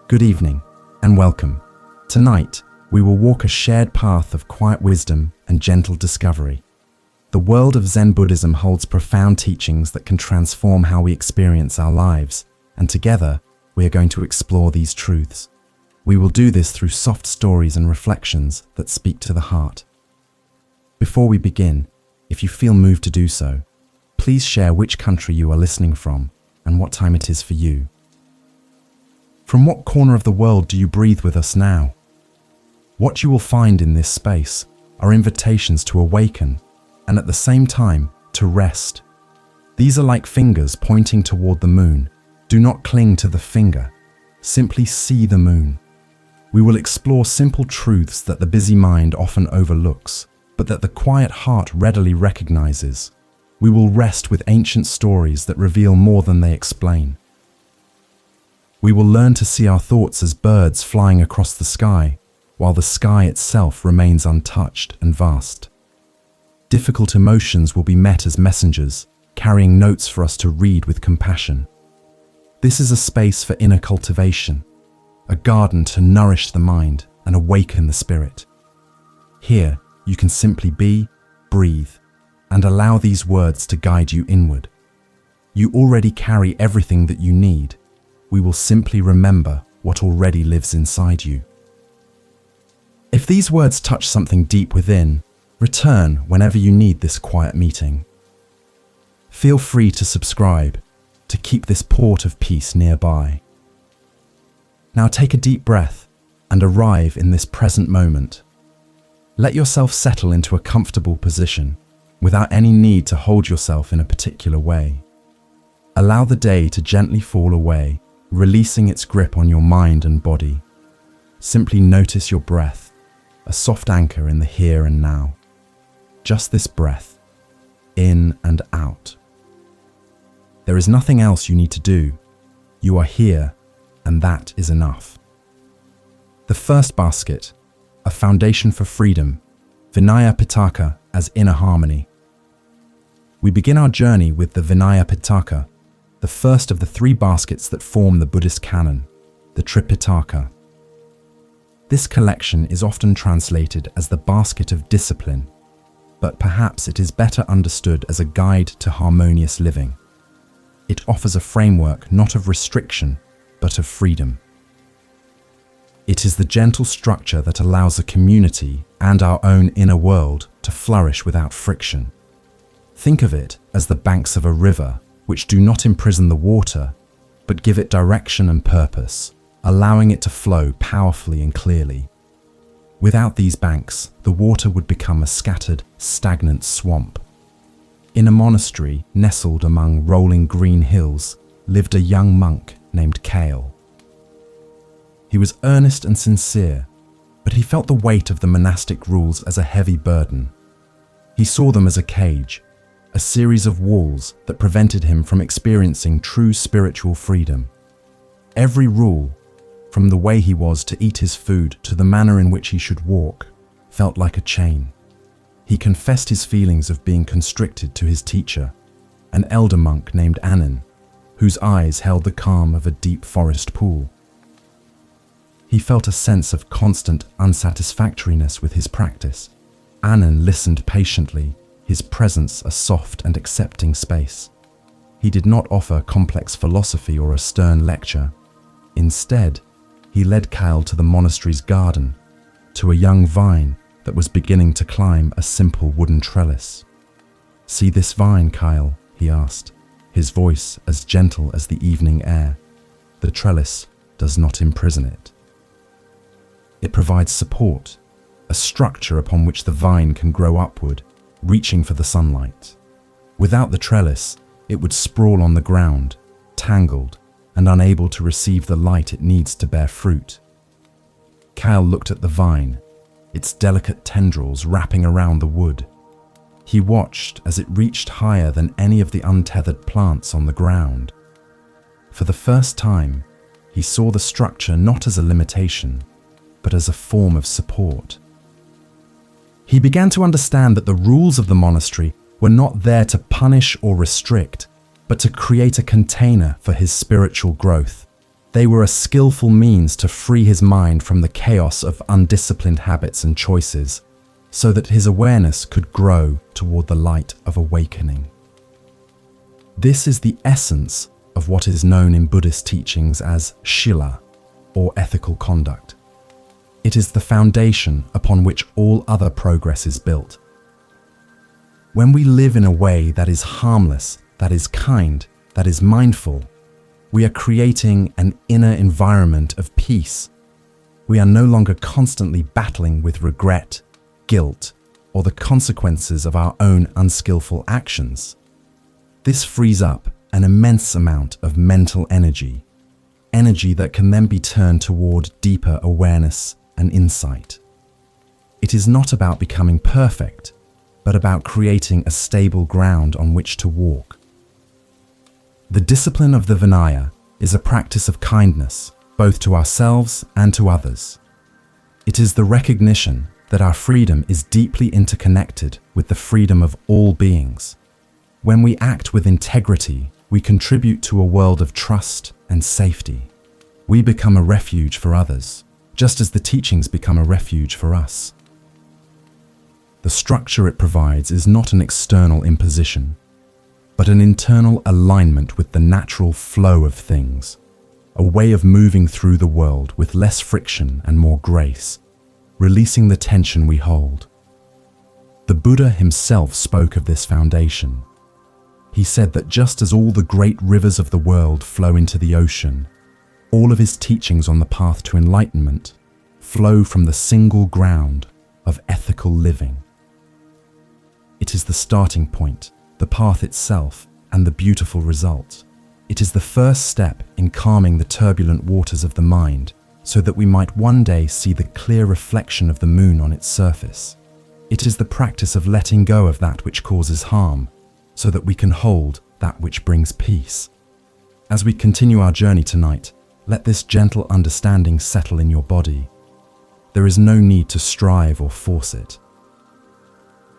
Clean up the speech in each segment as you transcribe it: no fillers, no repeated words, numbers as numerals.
Good evening and welcome. Tonight, we will walk a shared path of quiet wisdom and gentle discovery. The world of Zen Buddhism holds profound teachings that can transform how we experience our lives, and together, we are going to explore these truths. We will do this through soft stories and reflections that speak to the heart. Before we begin, if you feel moved to do so, please share which country you are listening from and what time it is for you. From what corner of the world do you breathe with us now? What you will find in this space are invitations to awaken and at the same time to rest. These are like fingers pointing toward the moon. Do not cling to the finger. Simply see the moon. We will explore simple truths that the busy mind often overlooks, but that the quiet heart readily recognizes. We will rest with ancient stories that reveal more than they explain. We will learn to see our thoughts as birds flying across the sky, while the sky itself remains untouched and vast. Difficult emotions will be met as messengers, carrying notes for us to read with compassion. This is a space for inner cultivation, a garden to nourish the mind and awaken the spirit. Here, you can simply be, breathe, and allow these words to guide you inward. You already carry everything that you need. We will simply remember what already lives inside you. If these words touch something deep within, return whenever you need this quiet meeting. Feel free to subscribe to keep this port of peace nearby. Now take a deep breath and arrive in this present moment. Let yourself settle into a comfortable position without any need to hold yourself in a particular way. Allow the day to gently fall away, releasing its grip on your mind and body. Simply notice your breath, a soft anchor in the here and now. Just this breath, in and out. There is nothing else you need to do. You are here, and that is enough. The first basket, a foundation for freedom, Tripitaka as inner harmony. We begin our journey with the Tripitaka, the first of the three baskets that form the Buddhist canon, the Tripitaka. This collection is often translated as the basket of discipline, but perhaps it is better understood as a guide to harmonious living. It offers a framework not of restriction, but of freedom. It is the gentle structure that allows a community and our own inner world to flourish without friction. Think of it as the banks of a river, which do not imprison the water, but give it direction and purpose, allowing it to flow powerfully and clearly. Without these banks, the water would become a scattered, stagnant swamp. In a monastery nestled among rolling green hills lived a young monk named Kale. He was earnest and sincere, but he felt the weight of the monastic rules as a heavy burden. He saw them as a cage, a series of walls that prevented him from experiencing true spiritual freedom. Every rule, from the way he was to eat his food to the manner in which he should walk, felt like a chain. He confessed his feelings of being constricted to his teacher, an elder monk named Anin, whose eyes held the calm of a deep forest pool. He felt a sense of constant unsatisfactoriness with his practice. Anin listened patiently, his presence a soft and accepting space. He did not offer complex philosophy or a stern lecture. Instead, he led Kyle to the monastery's garden, to a young vine that was beginning to climb a simple wooden trellis. "See this vine, Kyle?" he asked, his voice as gentle as the evening air. "The trellis does not imprison it. It provides support, a structure upon which the vine can grow upward, reaching for the sunlight. Without the trellis, it would sprawl on the ground, tangled and unable to receive the light it needs to bear fruit." Kyle looked at the vine, its delicate tendrils wrapping around the wood. He watched as it reached higher than any of the untethered plants on the ground. For the first time, he saw the structure not as a limitation, but as a form of support. He began to understand that the rules of the monastery were not there to punish or restrict, but to create a container for his spiritual growth. They were a skillful means to free his mind from the chaos of undisciplined habits and choices, so that his awareness could grow toward the light of awakening. This is the essence of what is known in Buddhist teachings as Shila, or ethical conduct. It is the foundation upon which all other progress is built. When we live in a way that is harmless, that is kind, that is mindful, we are creating an inner environment of peace. We are no longer constantly battling with regret, guilt, or the consequences of our own unskillful actions. This frees up an immense amount of mental energy that can then be turned toward deeper awareness and insight. It is not about becoming perfect, but about creating a stable ground on which to walk. The discipline of the Vinaya is a practice of kindness, both to ourselves and to others. It is the recognition that our freedom is deeply interconnected with the freedom of all beings. When we act with integrity, we contribute to a world of trust and safety. We become a refuge for others, just as the teachings become a refuge for us. The structure it provides is not an external imposition, but an internal alignment with the natural flow of things, a way of moving through the world with less friction and more grace, releasing the tension we hold. The Buddha himself spoke of this foundation. He said that just as all the great rivers of the world flow into the ocean, all of his teachings on the path to enlightenment flow from the single ground of ethical living. It is the starting point, the path itself, and the beautiful result. It is the first step in calming the turbulent waters of the mind, so that we might one day see the clear reflection of the moon on its surface. It is the practice of letting go of that which causes harm, so that we can hold that which brings peace. As we continue our journey tonight, let this gentle understanding settle in your body. There is no need to strive or force it.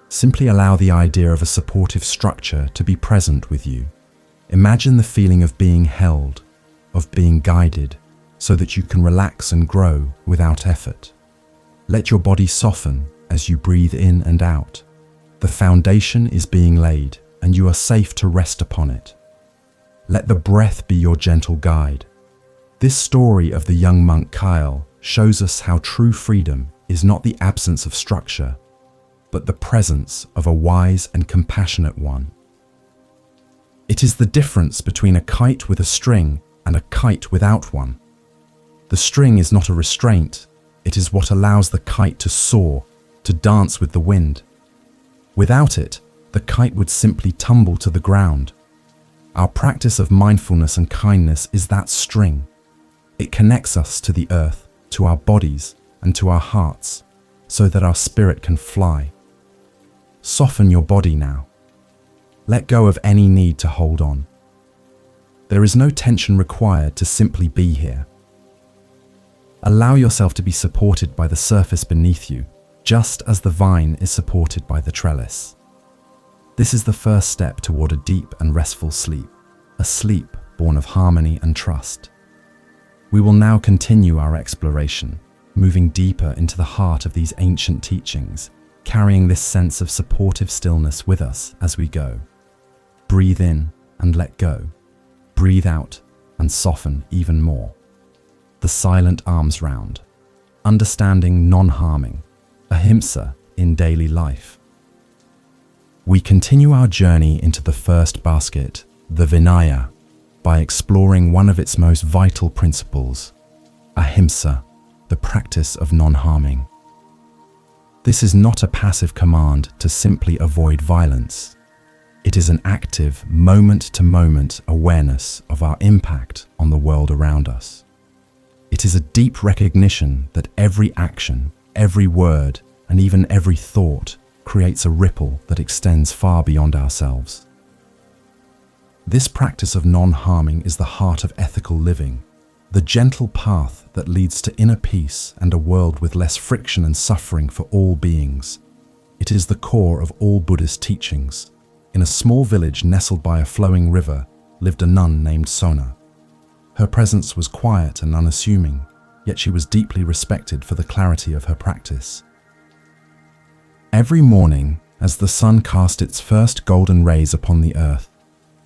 Simply allow the idea of a supportive structure to be present with you. Imagine the feeling of being held, of being guided, so that you can relax and grow without effort. Let your body soften as you breathe in and out. The foundation is being laid, and you are safe to rest upon it. Let the breath be your gentle guide. This story of the young monk Kyle shows us how true freedom is not the absence of structure, but the presence of a wise and compassionate one. It is the difference between a kite with a string and a kite without one. The string is not a restraint, it is what allows the kite to soar, to dance with the wind. Without it, the kite would simply tumble to the ground. Our practice of mindfulness and kindness is that string. It connects us to the earth, to our bodies, and to our hearts, so that our spirit can fly. Soften your body now. Let go of any need to hold on. There is no tension required to simply be here. Allow yourself to be supported by the surface beneath you, just as the vine is supported by the trellis. This is the first step toward a deep and restful sleep, a sleep born of harmony and trust. We will now continue our exploration, moving deeper into the heart of these ancient teachings, carrying this sense of supportive stillness with us as we go. Breathe in and let go. Breathe out and soften even more. The silent arms round. Understanding non-harming. Ahimsa in daily life. We continue our journey into the first basket, the Vinaya, by exploring one of its most vital principles, ahimsa, the practice of non-harming. This is not a passive command to simply avoid violence. It is an active, moment-to-moment awareness of our impact on the world around us. It is a deep recognition that every action, every word, and even every thought creates a ripple that extends far beyond ourselves. This practice of non-harming is the heart of ethical living, the gentle path that leads to inner peace and a world with less friction and suffering for all beings. It is the core of all Buddhist teachings. In a small village nestled by a flowing river lived a nun named Sona. Her presence was quiet and unassuming, yet she was deeply respected for the clarity of her practice. Every morning, as the sun cast its first golden rays upon the earth,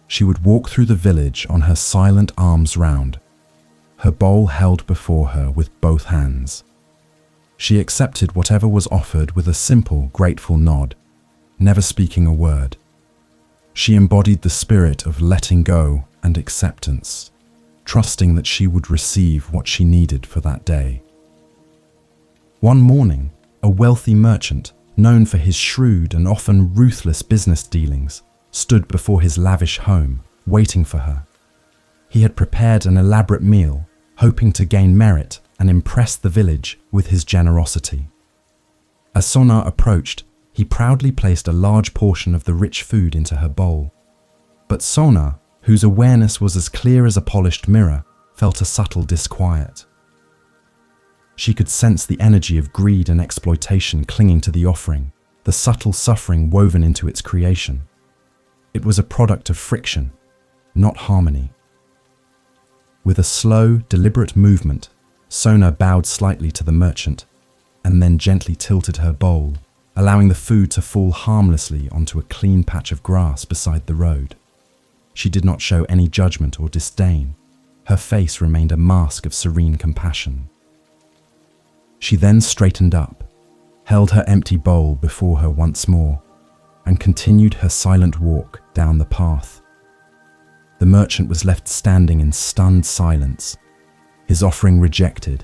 she would walk through the village on her silent arms round, her bowl held before her with both hands. She accepted whatever was offered with a simple, grateful nod, never speaking a word. She embodied the spirit of letting go and acceptance, trusting that she would receive what she needed for that day. One morning, a wealthy merchant, known for his shrewd and often ruthless business dealings, stood before his lavish home, waiting for her. He had prepared an elaborate meal, hoping to gain merit and impress the village with his generosity. As Sona approached, he proudly placed a large portion of the rich food into her bowl. But Sona, whose awareness was as clear as a polished mirror, felt a subtle disquiet. She could sense the energy of greed and exploitation clinging to the offering, the subtle suffering woven into its creation. It was a product of friction, not harmony. With a slow, deliberate movement, Sona bowed slightly to the merchant and then gently tilted her bowl, allowing the food to fall harmlessly onto a clean patch of grass beside the road. She did not show any judgment or disdain. Her face remained a mask of serene compassion. She then straightened up, held her empty bowl before her once more, and continued her silent walk down the path. The merchant was left standing in stunned silence, his offering rejected,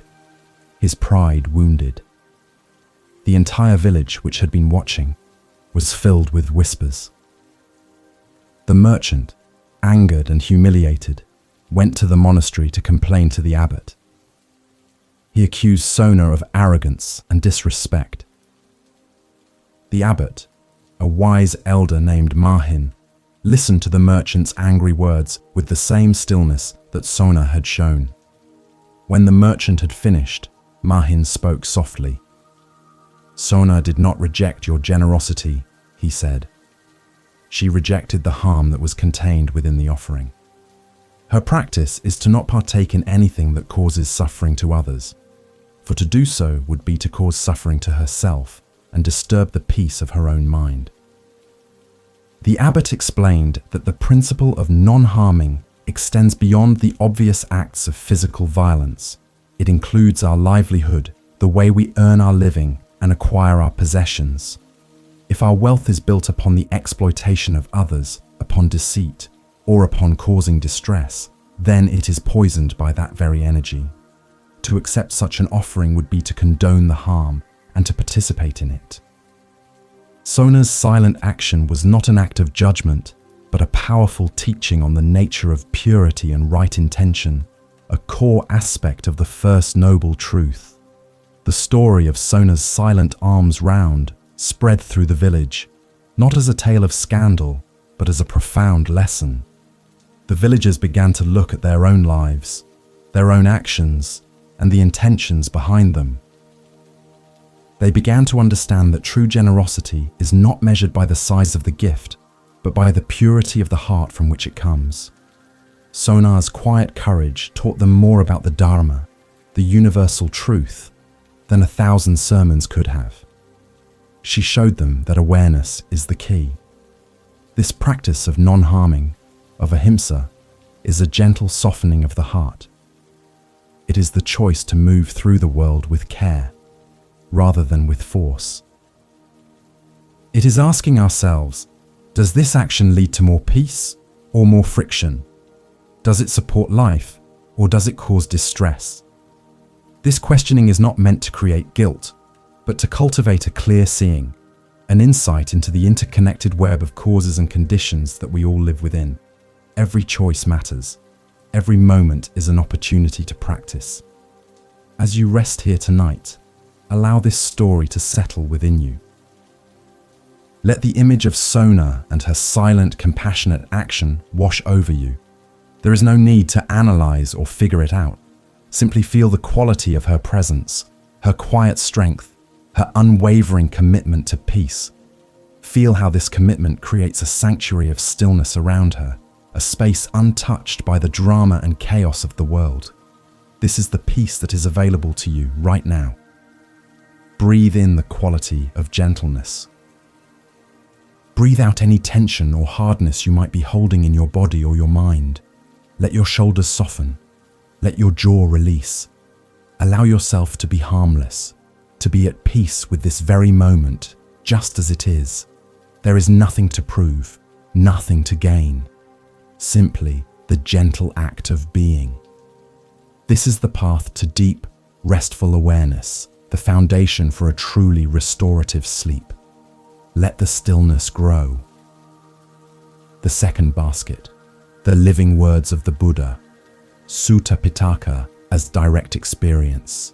his pride wounded. The entire village, which had been watching, was filled with whispers. The merchant, angered and humiliated, went to the monastery to complain to the abbot. He accused Sona of arrogance and disrespect. The abbot, a wise elder named Mahin, listened to the merchant's angry words with the same stillness that Sona had shown. When the merchant had finished, Mahin spoke softly. "Sona did not reject your generosity," he said. "She rejected the harm that was contained within the offering. Her practice is to not partake in anything that causes suffering to others, for to do so would be to cause suffering to herself and disturb the peace of her own mind." The abbot explained that the principle of non-harming extends beyond the obvious acts of physical violence. It includes our livelihood, the way we earn our living and acquire our possessions. If our wealth is built upon the exploitation of others, upon deceit, or upon causing distress, then it is poisoned by that very energy. To accept such an offering would be to condone the harm and to participate in it. Sona's silent action was not an act of judgment, but a powerful teaching on the nature of purity and right intention, a core aspect of the first noble truth. The story of Sona's silent alms round spread through the village, not as a tale of scandal, but as a profound lesson. The villagers began to look at their own lives, their own actions, and the intentions behind them. They began to understand that true generosity is not measured by the size of the gift, but by the purity of the heart from which it comes. Sona's quiet courage taught them more about the Dharma, the universal truth, than 1,000 sermons could have. She showed them that awareness is the key. This practice of non-harming, of ahimsa, is a gentle softening of the heart. It is the choice to move through the world with care, rather than with force. It is asking ourselves, does this action lead to more peace or more friction? Does it support life or does it cause distress? This questioning is not meant to create guilt, but to cultivate a clear seeing, an insight into the interconnected web of causes and conditions that we all live within. Every choice matters. Every moment is an opportunity to practice. As you rest here tonight, allow this story to settle within you. Let the image of Sona and her silent, compassionate action wash over you. There is no need to analyze or figure it out. Simply feel the quality of her presence, her quiet strength, her unwavering commitment to peace. Feel how this commitment creates a sanctuary of stillness around her, a space untouched by the drama and chaos of the world. This is the peace that is available to you right now. Breathe in the quality of gentleness. Breathe out any tension or hardness you might be holding in your body or your mind. Let your shoulders soften. Let your jaw release. Allow yourself to be harmless, to be at peace with this very moment, just as it is. There is nothing to prove, nothing to gain. Simply the gentle act of being. This is the path to deep, restful awareness, the foundation for a truly restorative sleep. Let the stillness grow. The second basket, the living words of the Buddha, Tripitaka as direct experience.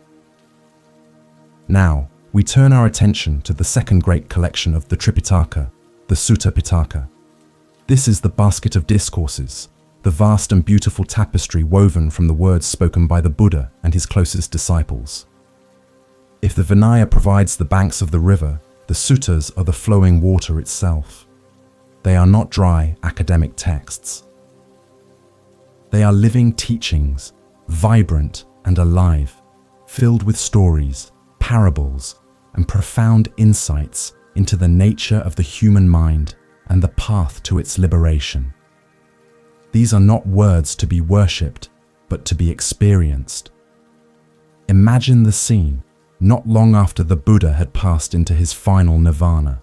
Now, we turn our attention to the second great collection of the Tripitaka, the Tripitaka. This is the basket of discourses, the vast and beautiful tapestry woven from the words spoken by the Buddha and his closest disciples. If the Vinaya provides the banks of the river, the suttas are the flowing water itself. They are not dry academic texts. They are living teachings, vibrant and alive, filled with stories, parables, and profound insights into the nature of the human mind and the path to its liberation. These are not words to be worshipped, but to be experienced. Imagine the scene not long after the Buddha had passed into his final nirvana.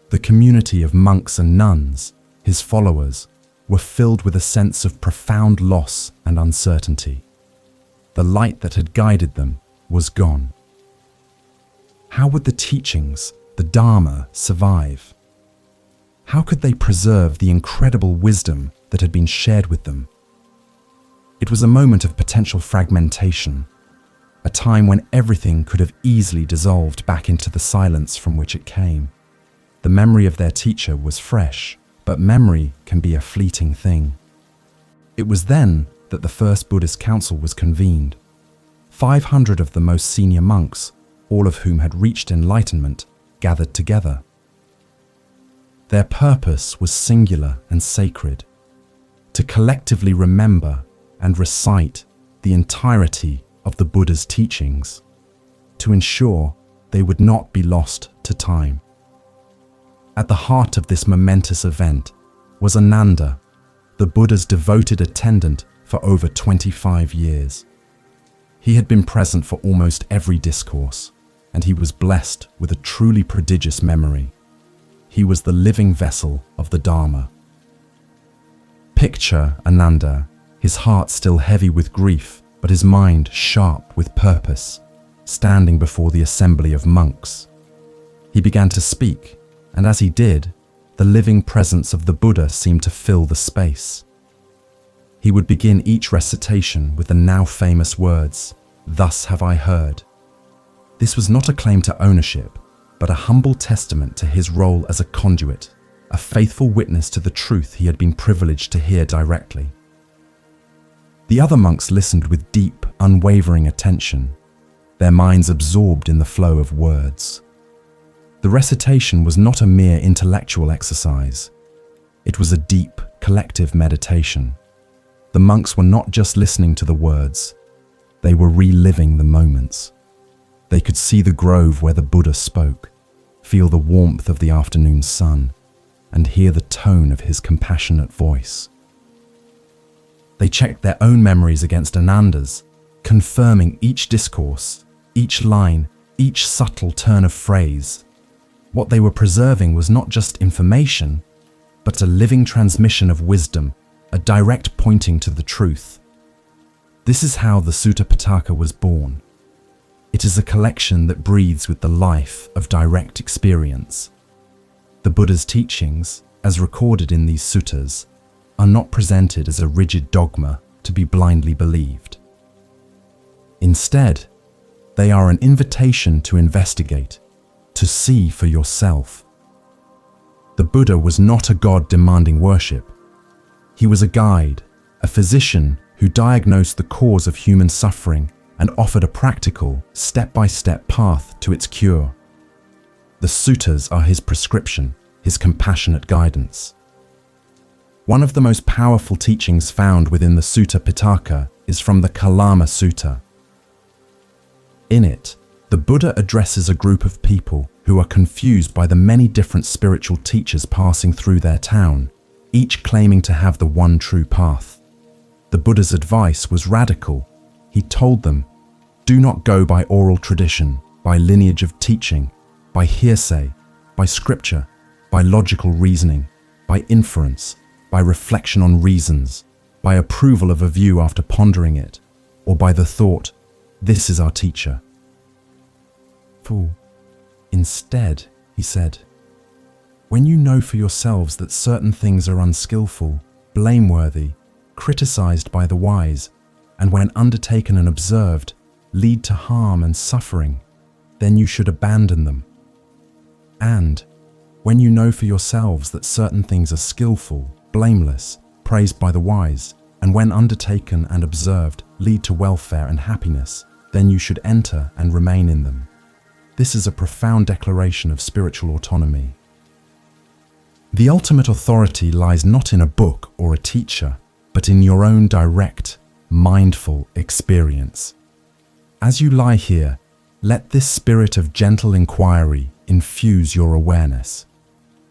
The community of monks and nuns, his followers, were filled with a sense of profound loss and uncertainty. The light that had guided them was gone. How would the teachings, the Dharma, survive? How could they preserve the incredible wisdom that had been shared with them? It was a moment of potential fragmentation, a time when everything could have easily dissolved back into the silence from which it came. The memory of their teacher was fresh, but memory can be a fleeting thing. It was then that the first Buddhist council was convened. 500 of the most senior monks, all of whom had reached enlightenment, gathered together. Their purpose was singular and sacred: to collectively remember and recite the entirety of the Buddha's teachings, to ensure they would not be lost to time. At the heart of this momentous event was Ananda, the Buddha's devoted attendant for over 25 years. He had been present for almost every discourse, and he was blessed with a truly prodigious memory. He was the living vessel of the Dharma. Picture Ananda, his heart still heavy with grief, but his mind sharp with purpose, standing before the assembly of monks. He began to speak, and as he did, the living presence of the Buddha seemed to fill the space. He would begin each recitation with the now famous words, "Thus have I heard." This was not a claim to ownership, but a humble testament to his role as a conduit, a faithful witness to the truth he had been privileged to hear directly. The other monks listened with deep, unwavering attention, their minds absorbed in the flow of words. The recitation was not a mere intellectual exercise. It was a deep, collective meditation. The monks were not just listening to the words, they were reliving the moments. They could see the grove where the Buddha spoke, feel the warmth of the afternoon sun, and hear the tone of his compassionate voice. They checked their own memories against Ananda's, confirming each discourse, each line, each subtle turn of phrase. What they were preserving was not just information, but a living transmission of wisdom, a direct pointing to the truth. This is how the Tripitaka was born. It is a collection that breathes with the life of direct experience. The Buddha's teachings, as recorded in these suttas, are not presented as a rigid dogma to be blindly believed. Instead, they are an invitation to investigate, to see for yourself. The Buddha was not a god demanding worship. He was a guide, a physician who diagnosed the cause of human suffering and offered a practical, step-by-step path to its cure. The suttas are his prescription, his compassionate guidance. One of the most powerful teachings found within the Sutta Pitaka is from the Kalama Sutta. In it, the Buddha addresses a group of people who are confused by the many different spiritual teachers passing through their town, each claiming to have the one true path. The Buddha's advice was radical. He told them, "Do not go by oral tradition, by lineage of teaching, by hearsay, by scripture, by logical reasoning, by inference, by reflection on reasons, by approval of a view after pondering it, or by the thought, 'This is our teacher.' Fool. Instead," he said, "when you know for yourselves that certain things are unskillful, blameworthy, criticized by the wise, and when undertaken and observed, lead to harm and suffering, then you should abandon them. And when you know for yourselves that certain things are skillful, blameless, praised by the wise, and when undertaken and observed, lead to welfare and happiness, then you should enter and remain in them." This is a profound declaration of spiritual autonomy. The ultimate authority lies not in a book or a teacher, but in your own direct, mindful experience. As you lie here, let this spirit of gentle inquiry infuse your awareness.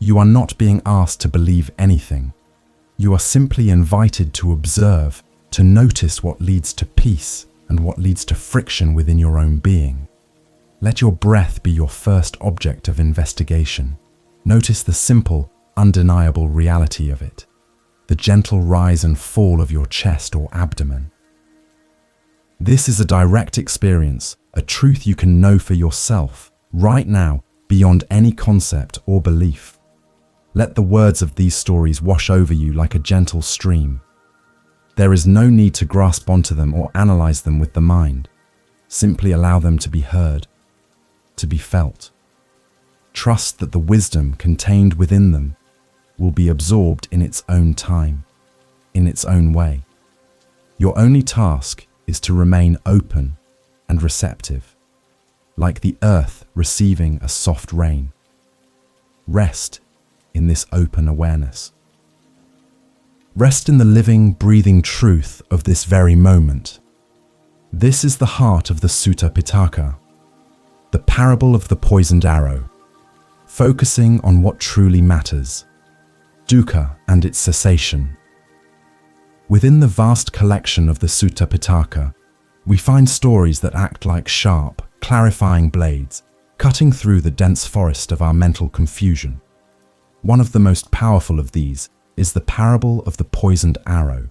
You are not being asked to believe anything. You are simply invited to observe, to notice what leads to peace and what leads to friction within your own being. Let your breath be your first object of investigation. Notice the simple, undeniable reality of it, the gentle rise and fall of your chest or abdomen. This is a direct experience, a truth you can know for yourself, right now, beyond any concept or belief. Let the words of these stories wash over you like a gentle stream. There is no need to grasp onto them or analyze them with the mind. Simply allow them to be heard, to be felt. Trust that the wisdom contained within them will be absorbed in its own time, in its own way. Your only task is to remain open and receptive, like the earth receiving a soft rain. Rest in this open awareness. Rest in the living, breathing truth of this very moment. This is the heart of the Sutta Pitaka, the parable of the poisoned arrow, focusing on what truly matters, dukkha and its cessation. Within the vast collection of the Sutta Pitaka, we find stories that act like sharp, clarifying blades, cutting through the dense forest of our mental confusion. One of the most powerful of these is the parable of the poisoned arrow.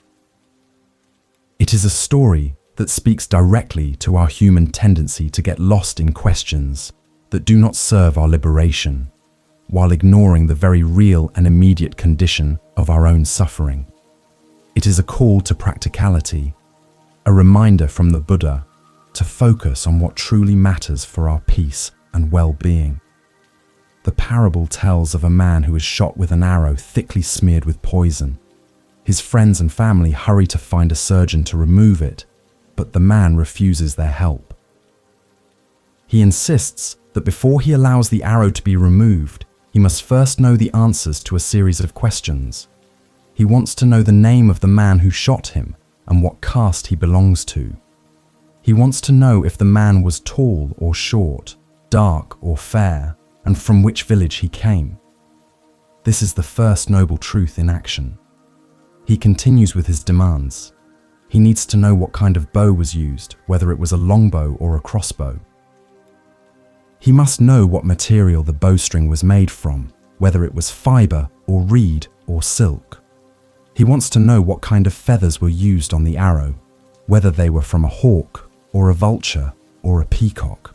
It is a story that speaks directly to our human tendency to get lost in questions that do not serve our liberation, while ignoring the very real and immediate condition of our own suffering. It is a call to practicality, a reminder from the Buddha to focus on what truly matters for our peace and well-being. The parable tells of a man who is shot with an arrow thickly smeared with poison. His friends and family hurry to find a surgeon to remove it, but the man refuses their help. He insists that before he allows the arrow to be removed, he must first know the answers to a series of questions. He wants to know the name of the man who shot him and what caste he belongs to. He wants to know if the man was tall or short, dark or fair, and from which village he came. This is the first noble truth in action. He continues with his demands. He needs to know what kind of bow was used, whether it was a longbow or a crossbow. He must know what material the bowstring was made from, whether it was fiber or reed or silk. He wants to know what kind of feathers were used on the arrow, whether they were from a hawk or a vulture or a peacock.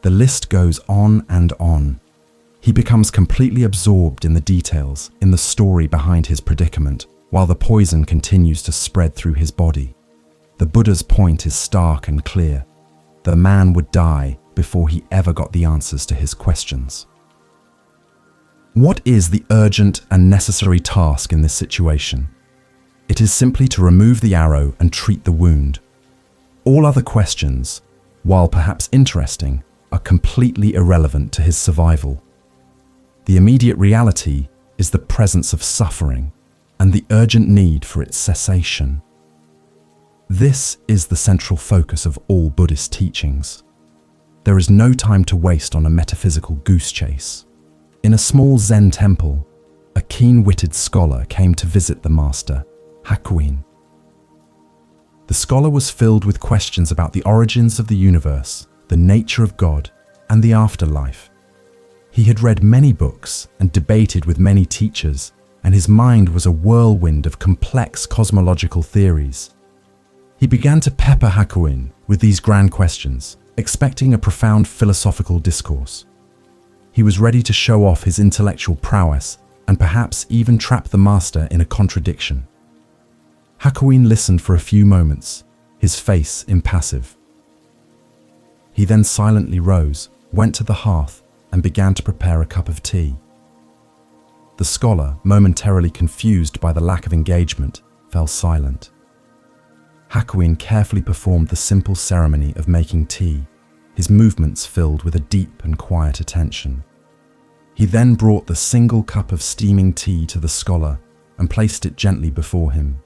The list goes on and on. He becomes completely absorbed in the details, in the story behind his predicament, while the poison continues to spread through his body. The Buddha's point is stark and clear. The man would die before he ever got the answers to his questions. What is the urgent and necessary task in this situation? It is simply to remove the arrow and treat the wound. All other questions, while perhaps interesting, are completely irrelevant to his survival. The immediate reality is the presence of suffering, and the urgent need for its cessation. This is the central focus of all Buddhist teachings. There is no time to waste on a metaphysical goose chase. In a small Zen temple, a keen-witted scholar came to visit the master, Hakuin. The scholar was filled with questions about the origins of the universe, the nature of God, and the afterlife. He had read many books and debated with many teachers, and his mind was a whirlwind of complex cosmological theories. He began to pepper Hakuin with these grand questions, expecting a profound philosophical discourse. He was ready to show off his intellectual prowess and perhaps even trap the master in a contradiction. Hakuin listened for a few moments, his face impassive. He then silently rose, went to the hearth, and began to prepare a cup of tea. The scholar, momentarily confused by the lack of engagement, fell silent. Hakuin carefully performed the simple ceremony of making tea, his movements filled with a deep and quiet attention. He then brought the single cup of steaming tea to the scholar and placed it gently before him.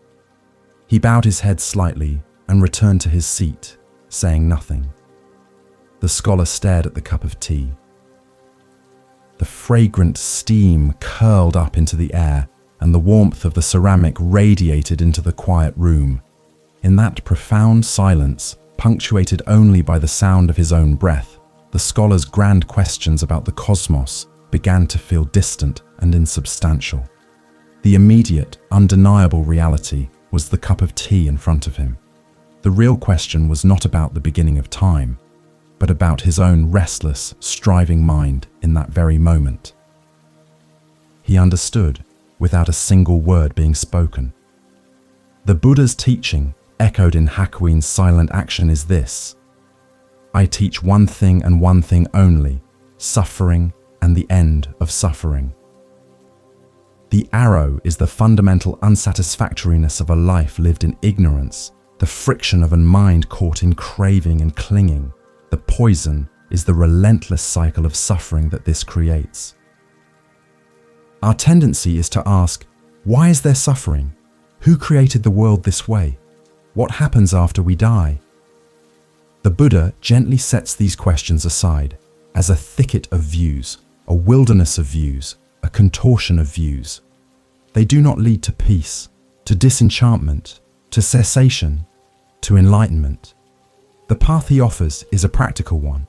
He bowed his head slightly and returned to his seat, saying nothing. The scholar stared at the cup of tea. The fragrant steam curled up into the air, and the warmth of the ceramic radiated into the quiet room. In that profound silence, punctuated only by the sound of his own breath, the scholar's grand questions about the cosmos began to feel distant and insubstantial. The immediate, undeniable reality was the cup of tea in front of him. The real question was not about the beginning of time, but about his own restless, striving mind in that very moment. He understood, without a single word being spoken. The Buddha's teaching, echoed in Hakuin's silent action, is this: I teach one thing and one thing only, suffering and the end of suffering. The arrow is the fundamental unsatisfactoriness of a life lived in ignorance, the friction of a mind caught in craving and clinging. The poison is the relentless cycle of suffering that this creates. Our tendency is to ask, why is there suffering? Who created the world this way? What happens after we die? The Buddha gently sets these questions aside as a thicket of views, a wilderness of views, a contortion of views. They do not lead to peace, to disenchantment, to cessation, to enlightenment. The path he offers is a practical one.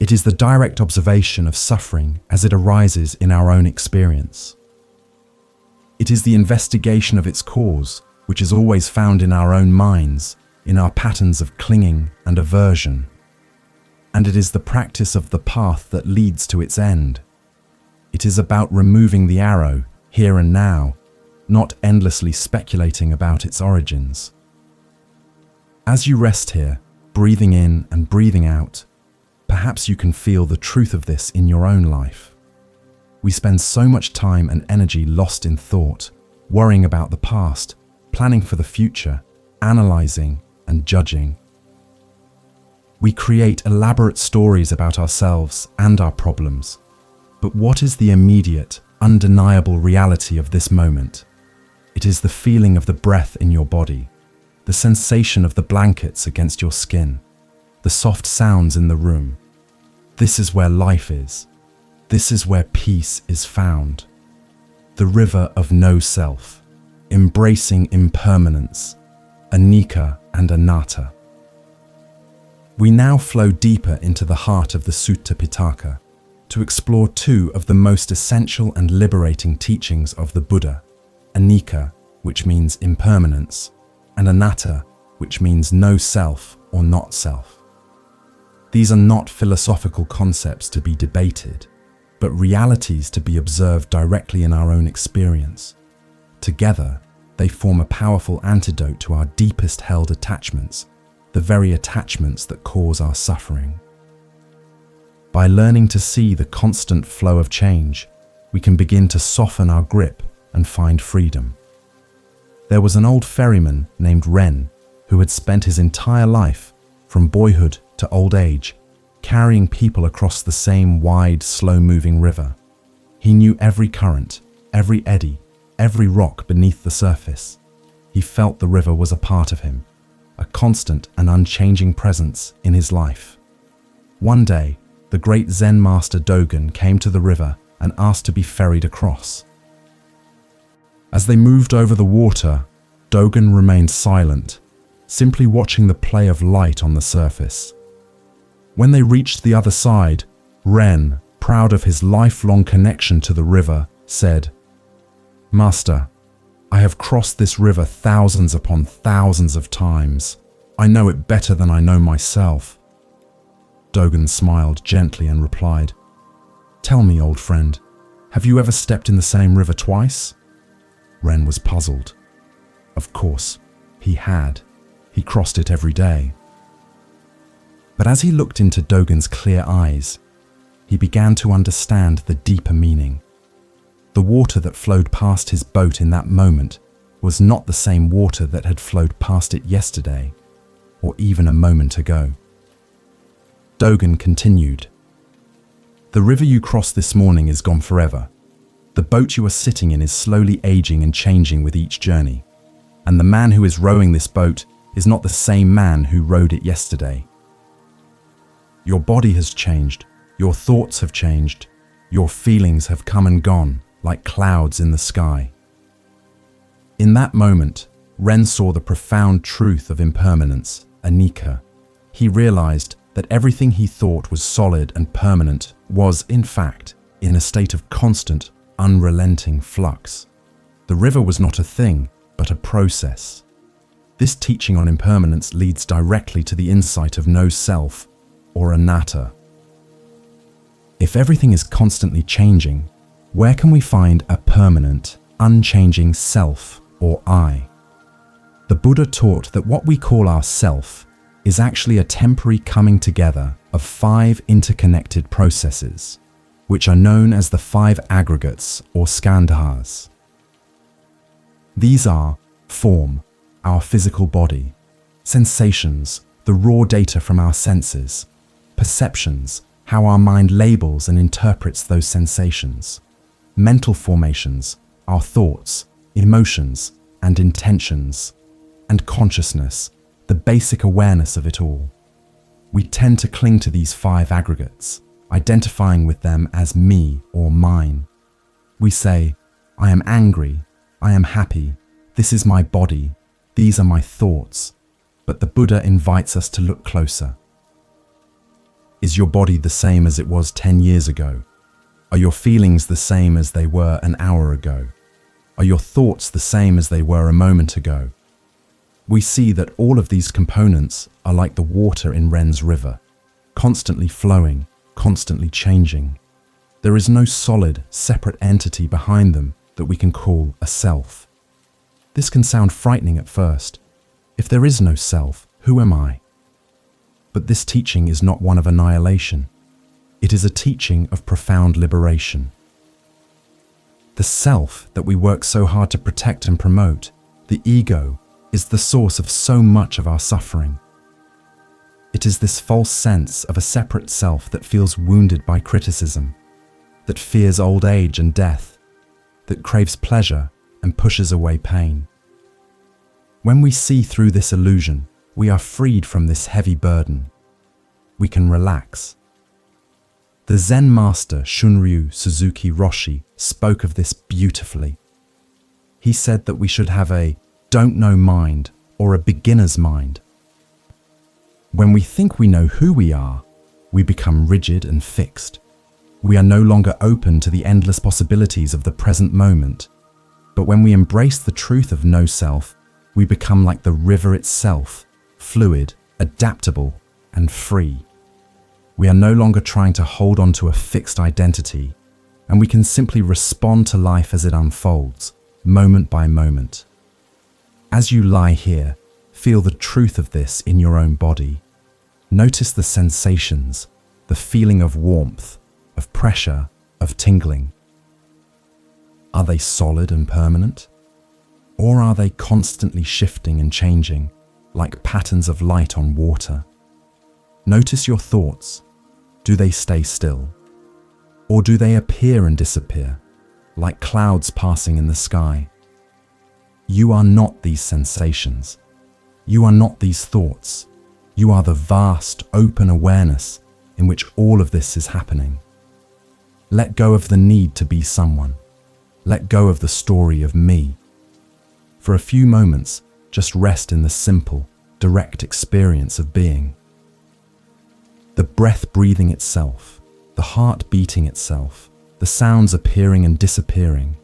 It is the direct observation of suffering as it arises in our own experience. It is the investigation of its cause, which is always found in our own minds, in our patterns of clinging and aversion. And it is the practice of the path that leads to its end. It is about removing the arrow, here and now, not endlessly speculating about its origins. As you rest here, breathing in and breathing out, perhaps you can feel the truth of this in your own life. We spend so much time and energy lost in thought, worrying about the past, planning for the future, analyzing and judging. We create elaborate stories about ourselves and our problems. But what is the immediate, undeniable reality of this moment? It is the feeling of the breath in your body, the sensation of the blankets against your skin, the soft sounds in the room. This is where life is. This is where peace is found. The river of no self, embracing impermanence, anicca and anatta. We now flow deeper into the heart of the Sutta Pitaka to explore two of the most essential and liberating teachings of the Buddha, anicca, which means impermanence, and anatta, which means no self or not self. These are not philosophical concepts to be debated, but realities to be observed directly in our own experience. Together, they form a powerful antidote to our deepest held attachments, the very attachments that cause our suffering. By learning to see the constant flow of change, we can begin to soften our grip and find freedom. There was an old ferryman named Ren who had spent his entire life, from boyhood to old age, carrying people across the same wide, slow-moving river. He knew every current, every eddy, every rock beneath the surface. He felt the river was a part of him, a constant and unchanging presence in his life. One day, the great Zen master Dogen came to the river and asked to be ferried across. As they moved over the water, Dogen remained silent, simply watching the play of light on the surface. When they reached the other side, Ren, proud of his lifelong connection to the river, said, "Master, I have crossed this river thousands upon thousands of times. I know it better than I know myself." Dogen smiled gently and replied, "Tell me, old friend, have you ever stepped in the same river twice?" Ren was puzzled. Of course, he had. He crossed it every day. But as he looked into Dogen's clear eyes, he began to understand the deeper meaning. The water that flowed past his boat in that moment was not the same water that had flowed past it yesterday, or even a moment ago. Dogen continued, "The river you crossed this morning is gone forever. The boat you are sitting in is slowly aging and changing with each journey, and the man who is rowing this boat is not the same man who rowed it yesterday. Your body has changed, your thoughts have changed, your feelings have come and gone like clouds in the sky." In that moment, Ren saw the profound truth of impermanence, anicca. He realized that everything he thought was solid and permanent was, in fact, in a state of constant, unrelenting flux. The river was not a thing, but a process. This teaching on impermanence leads directly to the insight of no self, or anatta. If everything is constantly changing, where can we find a permanent, unchanging self, or I? The Buddha taught that what we call our self is actually a temporary coming together of 5 interconnected processes, which are known as the 5 aggregates or skandhas. These are form, our physical body; sensations, the raw data from our senses; perceptions, how our mind labels and interprets those sensations; mental formations, our thoughts, emotions, and intentions; and consciousness, the basic awareness of it all. We tend to cling to these 5 aggregates, identifying with them as me or mine. We say, "I am angry, I am happy, this is my body, these are my thoughts." But the Buddha invites us to look closer. Is your body the same as it was 10 years ago? Are your feelings the same as they were an hour ago? Are your thoughts the same as they were a moment ago? We see that all of these components are like the water in Ren's river, constantly flowing, constantly changing. There is no solid, separate entity behind them that we can call a self. This can sound frightening at first. If there is no self, who am I? But this teaching is not one of annihilation. It is a teaching of profound liberation. The self that we work so hard to protect and promote, the ego, is the source of so much of our suffering. It is this false sense of a separate self that feels wounded by criticism, that fears old age and death, that craves pleasure and pushes away pain. When we see through this illusion, we are freed from this heavy burden. We can relax. The Zen master Shunryu Suzuki Roshi spoke of this beautifully. He said that we should have a don't know mind or a beginner's mind. When we think we know who we are, we become rigid and fixed. We are no longer open to the endless possibilities of the present moment. But when we embrace the truth of no self, we become like the river itself, fluid, adaptable, and free. We are no longer trying to hold on to a fixed identity, and we can simply respond to life as it unfolds, moment by moment. As you lie here, feel the truth of this in your own body. Notice the sensations, the feeling of warmth, of pressure, of tingling. Are they solid and permanent? Or are they constantly shifting and changing, like patterns of light on water? Notice your thoughts. Do they stay still? Or do they appear and disappear, like clouds passing in the sky. You are not these sensations. You are not these thoughts. You are the vast, open awareness in which all of this is happening. Let go of the need to be someone. Let go of the story of me. For a few moments, just rest in the simple, direct experience of being. The breath breathing itself, the heart beating itself, the sounds appearing and disappearing.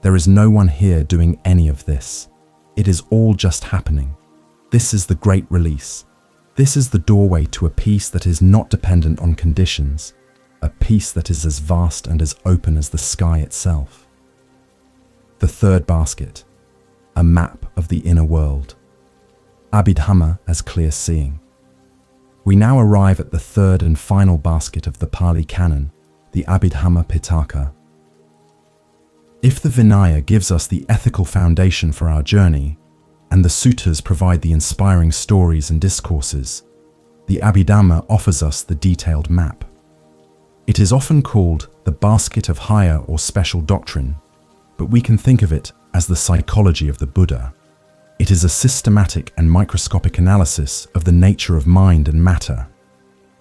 There is no one here doing any of this. It is all just happening. This is the great release. This is the doorway to a peace that is not dependent on conditions, a peace that is as vast and as open as the sky itself. The third basket, a map of the inner world. Abhidhamma as clear seeing. We now arrive at the third and final basket of the Pali Canon, the Abhidhamma Pitaka. If the Vinaya gives us the ethical foundation for our journey, and the suttas provide the inspiring stories and discourses, the Abhidhamma offers us the detailed map. It is often called the basket of higher or special doctrine, but we can think of it as the psychology of the Buddha. It is a systematic and microscopic analysis of the nature of mind and matter,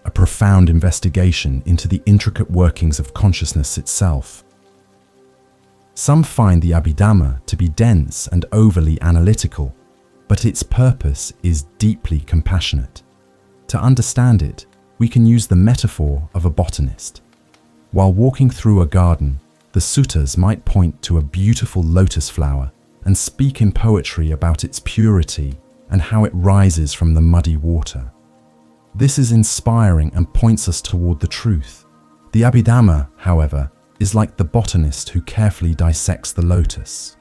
a profound investigation into the intricate workings of consciousness itself. Some find the Abhidhamma to be dense and overly analytical, but its purpose is deeply compassionate. To understand it, we can use the metaphor of a botanist. While walking through a garden, the suttas might point to a beautiful lotus flower and speak in poetry about its purity and how it rises from the muddy water. This is inspiring and points us toward the truth. The Abhidhamma, however, is like the botanist who carefully dissects the lotus.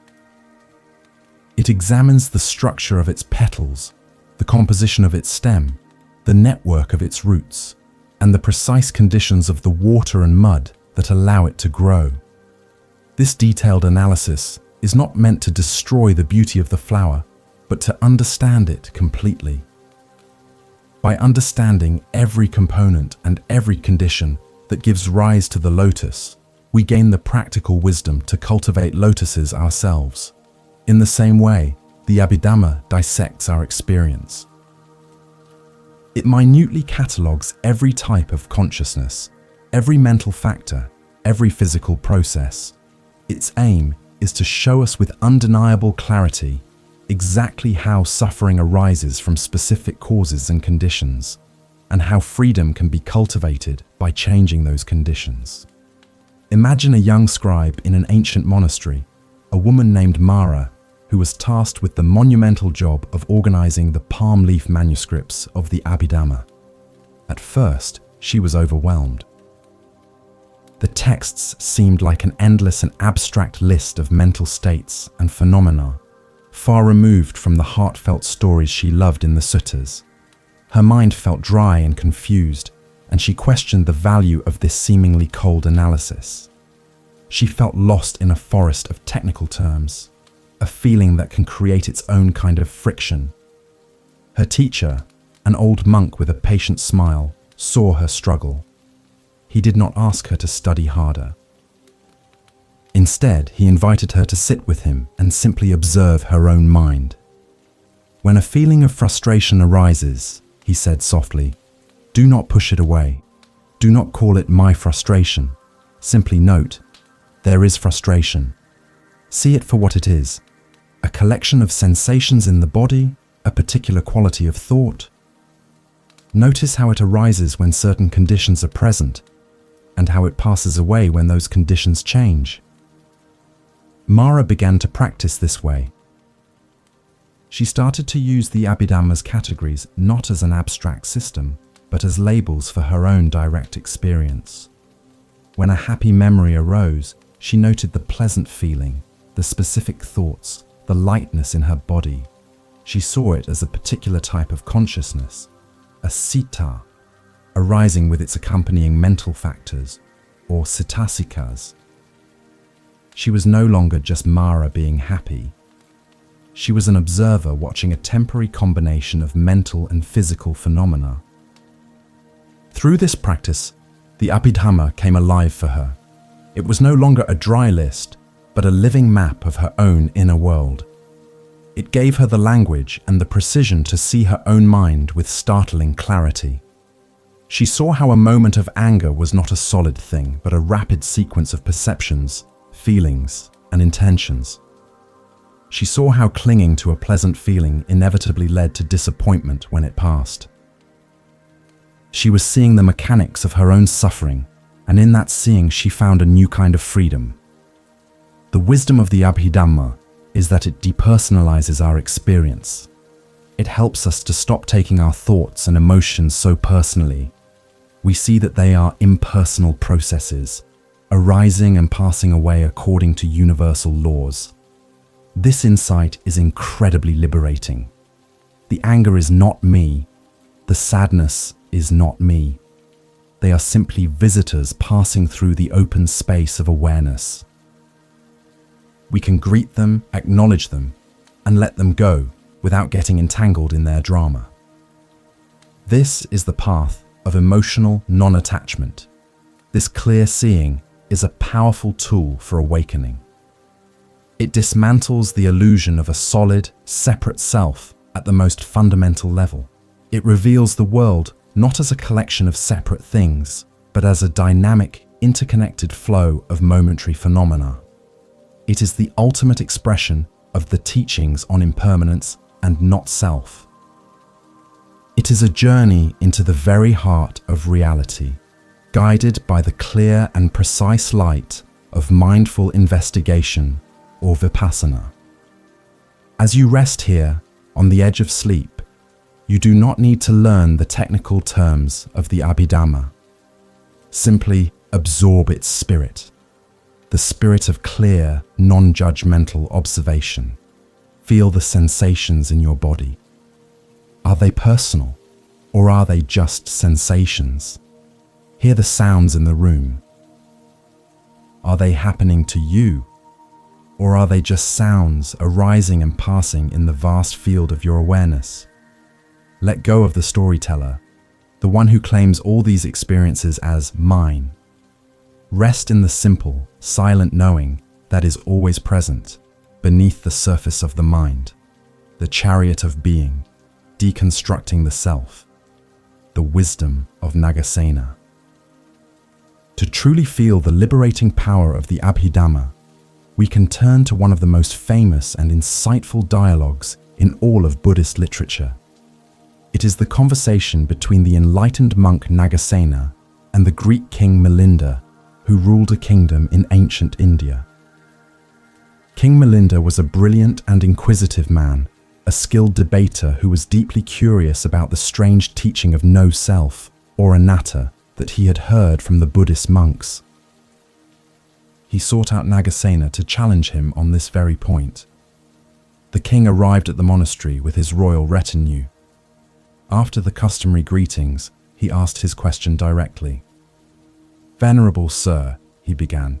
It examines the structure of its petals, the composition of its stem, the network of its roots, and the precise conditions of the water and mud that allow it to grow. This detailed analysis is not meant to destroy the beauty of the flower, but to understand it completely. By understanding every component and every condition that gives rise to the lotus, we gain the practical wisdom to cultivate lotuses ourselves. In the same way, the Abhidhamma dissects our experience. It minutely catalogues every type of consciousness, every mental factor, every physical process. Its aim is to show us with undeniable clarity exactly how suffering arises from specific causes and conditions, and how freedom can be cultivated by changing those conditions. Imagine a young scribe in an ancient monastery, a woman named Mara, who was tasked with the monumental job of organizing the palm leaf manuscripts of the Abhidhamma. At first, she was overwhelmed. The texts seemed like an endless and abstract list of mental states and phenomena, far removed from the heartfelt stories she loved in the suttas. Her mind felt dry and confused, and she questioned the value of this seemingly cold analysis. She felt lost in a forest of technical terms, a feeling that can create its own kind of friction. Her teacher, an old monk with a patient smile, saw her struggle. He did not ask her to study harder. Instead, he invited her to sit with him and simply observe her own mind. When a feeling of frustration arises, he said softly, do not push it away. Do not call it my frustration. Simply note, there is frustration. See it for what it is, a collection of sensations in the body, a particular quality of thought. Notice how it arises when certain conditions are present, and how it passes away when those conditions change. Mara began to practice this way. She started to use the Abhidhamma's categories not as an abstract system, but as labels for her own direct experience. When a happy memory arose, she noted the pleasant feeling, the specific thoughts, the lightness in her body. She saw it as a particular type of consciousness, a citta, arising with its accompanying mental factors, or citasikas. She was no longer just Mara being happy. She was an observer watching a temporary combination of mental and physical phenomena. Through this practice, the Abhidhamma came alive for her. It was no longer a dry list, but a living map of her own inner world. It gave her the language and the precision to see her own mind with startling clarity. She saw how a moment of anger was not a solid thing, but a rapid sequence of perceptions, feelings, and intentions. She saw how clinging to a pleasant feeling inevitably led to disappointment when it passed. She was seeing the mechanics of her own suffering, and in that seeing she found a new kind of freedom. The wisdom of the Abhidhamma is that it depersonalizes our experience. It helps us to stop taking our thoughts and emotions so personally. We see that they are impersonal processes, arising and passing away according to universal laws. This insight is incredibly liberating. The anger is not me. The sadness is not me. They are simply visitors passing through the open space of awareness. We can greet them, acknowledge them, and let them go without getting entangled in their drama. This is the path of emotional non-attachment. This clear seeing is a powerful tool for awakening. It dismantles the illusion of a solid, separate self at the most fundamental level. It reveals the world not as a collection of separate things, but as a dynamic, interconnected flow of momentary phenomena. It is the ultimate expression of the teachings on impermanence and not self. It is a journey into the very heart of reality, guided by the clear and precise light of mindful investigation or vipassana. As you rest here on the edge of sleep, you do not need to learn the technical terms of the Abhidhamma. Simply absorb its spirit, the spirit of clear, non-judgmental observation. Feel the sensations in your body. Are they personal, or are they just sensations? Hear the sounds in the room. Are they happening to you, or are they just sounds arising and passing in the vast field of your awareness? Let go of the storyteller, the one who claims all these experiences as mine. Rest in the simple, silent knowing that is always present beneath the surface of the mind, the chariot of being, deconstructing the self, the wisdom of Nagasena. To truly feel the liberating power of the Abhidhamma, we can turn to one of the most famous and insightful dialogues in all of Buddhist literature. It is the conversation between the enlightened monk Nagasena and the Greek king Milinda, who ruled a kingdom in ancient India. King Milinda was a brilliant and inquisitive man, a skilled debater who was deeply curious about the strange teaching of no self, or anatta, that he had heard from the Buddhist monks. He sought out Nagasena to challenge him on this very point. The king arrived at the monastery with his royal retinue. After the customary greetings, he asked his question directly. "Venerable sir," he began,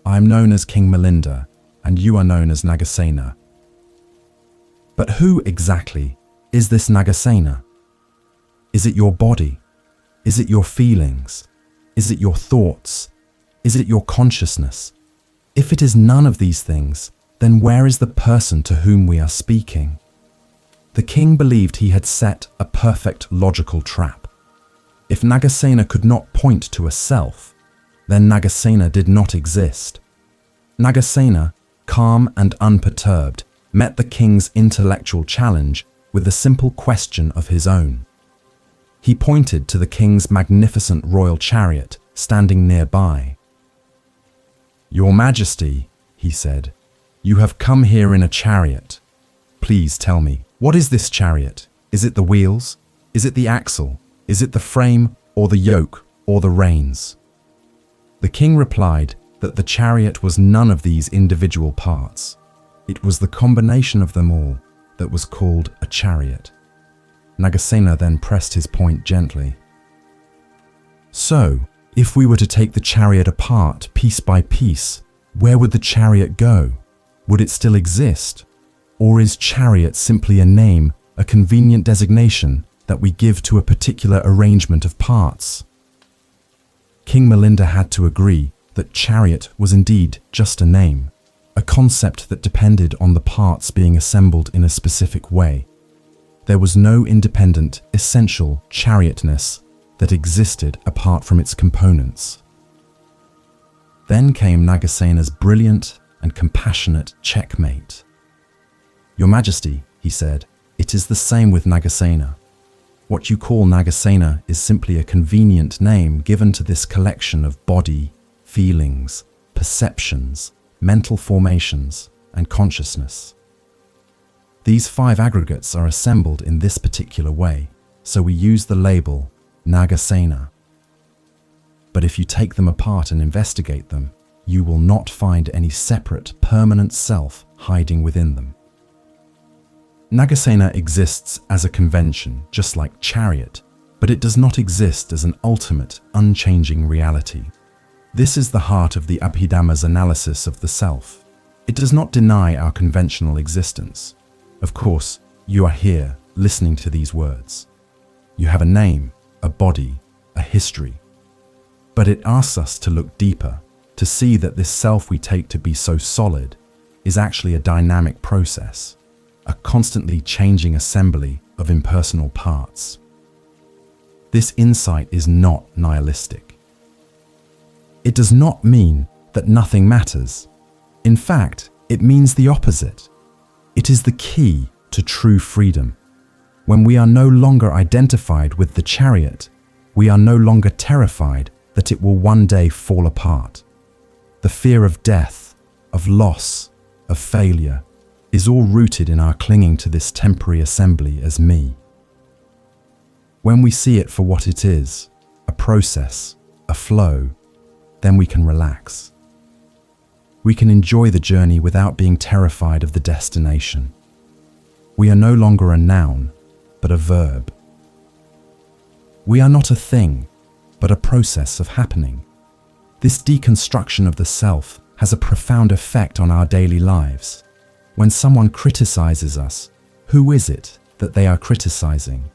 "I am known as King Milinda, and you are known as Nagasena. But who exactly is this Nagasena? Is it your body? Is it your feelings? Is it your thoughts? Is it your consciousness? If it is none of these things, then where is the person to whom we are speaking?" The king believed he had set a perfect logical trap. If Nagasena could not point to a self, then Nagasena did not exist. Nagasena, calm and unperturbed, met the king's intellectual challenge with a simple question of his own. He pointed to the king's magnificent royal chariot standing nearby. "Your Majesty," he said, "you have come here in a chariot. Please tell me, what is this chariot? Is it the wheels? Is it the axle? Is it the frame, or the yoke, or the reins?" The king replied that the chariot was none of these individual parts. It was the combination of them all that was called a chariot. Nagasena then pressed his point gently. "So, if we were to take the chariot apart piece by piece, where would the chariot go? Would it still exist? Or is chariot simply a name, a convenient designation that we give to a particular arrangement of parts?" King Milinda had to agree that chariot was indeed just a name. a concept that depended on the parts being assembled in a specific way. There was no independent, essential chariotness that existed apart from its components. Then came Nagasena's brilliant and compassionate checkmate. "Your Majesty," he said, "it is the same with Nagasena. What you call Nagasena is simply a convenient name given to this collection of body, feelings, perceptions, mental formations, and consciousness. These 5 aggregates are assembled in this particular way, so we use the label Nagasena. But if you take them apart and investigate them, you will not find any separate, permanent self hiding within them. Nagasena exists as a convention, just like chariot, but it does not exist as an ultimate, unchanging reality. This is the heart of the Abhidhamma's analysis of the self. It does not deny our conventional existence. Of course, you are here, listening to these words. You have a name, a body, a history. But it asks us to look deeper, to see that this self we take to be so solid is actually a dynamic process, a constantly changing assembly of impersonal parts. This insight is not nihilistic. It does not mean that nothing matters. In fact, it means the opposite. It is the key to true freedom. When we are no longer identified with the chariot, we are no longer terrified that it will one day fall apart. The fear of death, of loss, of failure, is all rooted in our clinging to this temporary assembly as me. When we see it for what it is, a process, a flow, then we can relax. We can enjoy the journey without being terrified of the destination. We are no longer a noun, but a verb. We are not a thing, but a process of happening. This deconstruction of the self has a profound effect on our daily lives. When someone criticizes us, who is it that they are criticizing?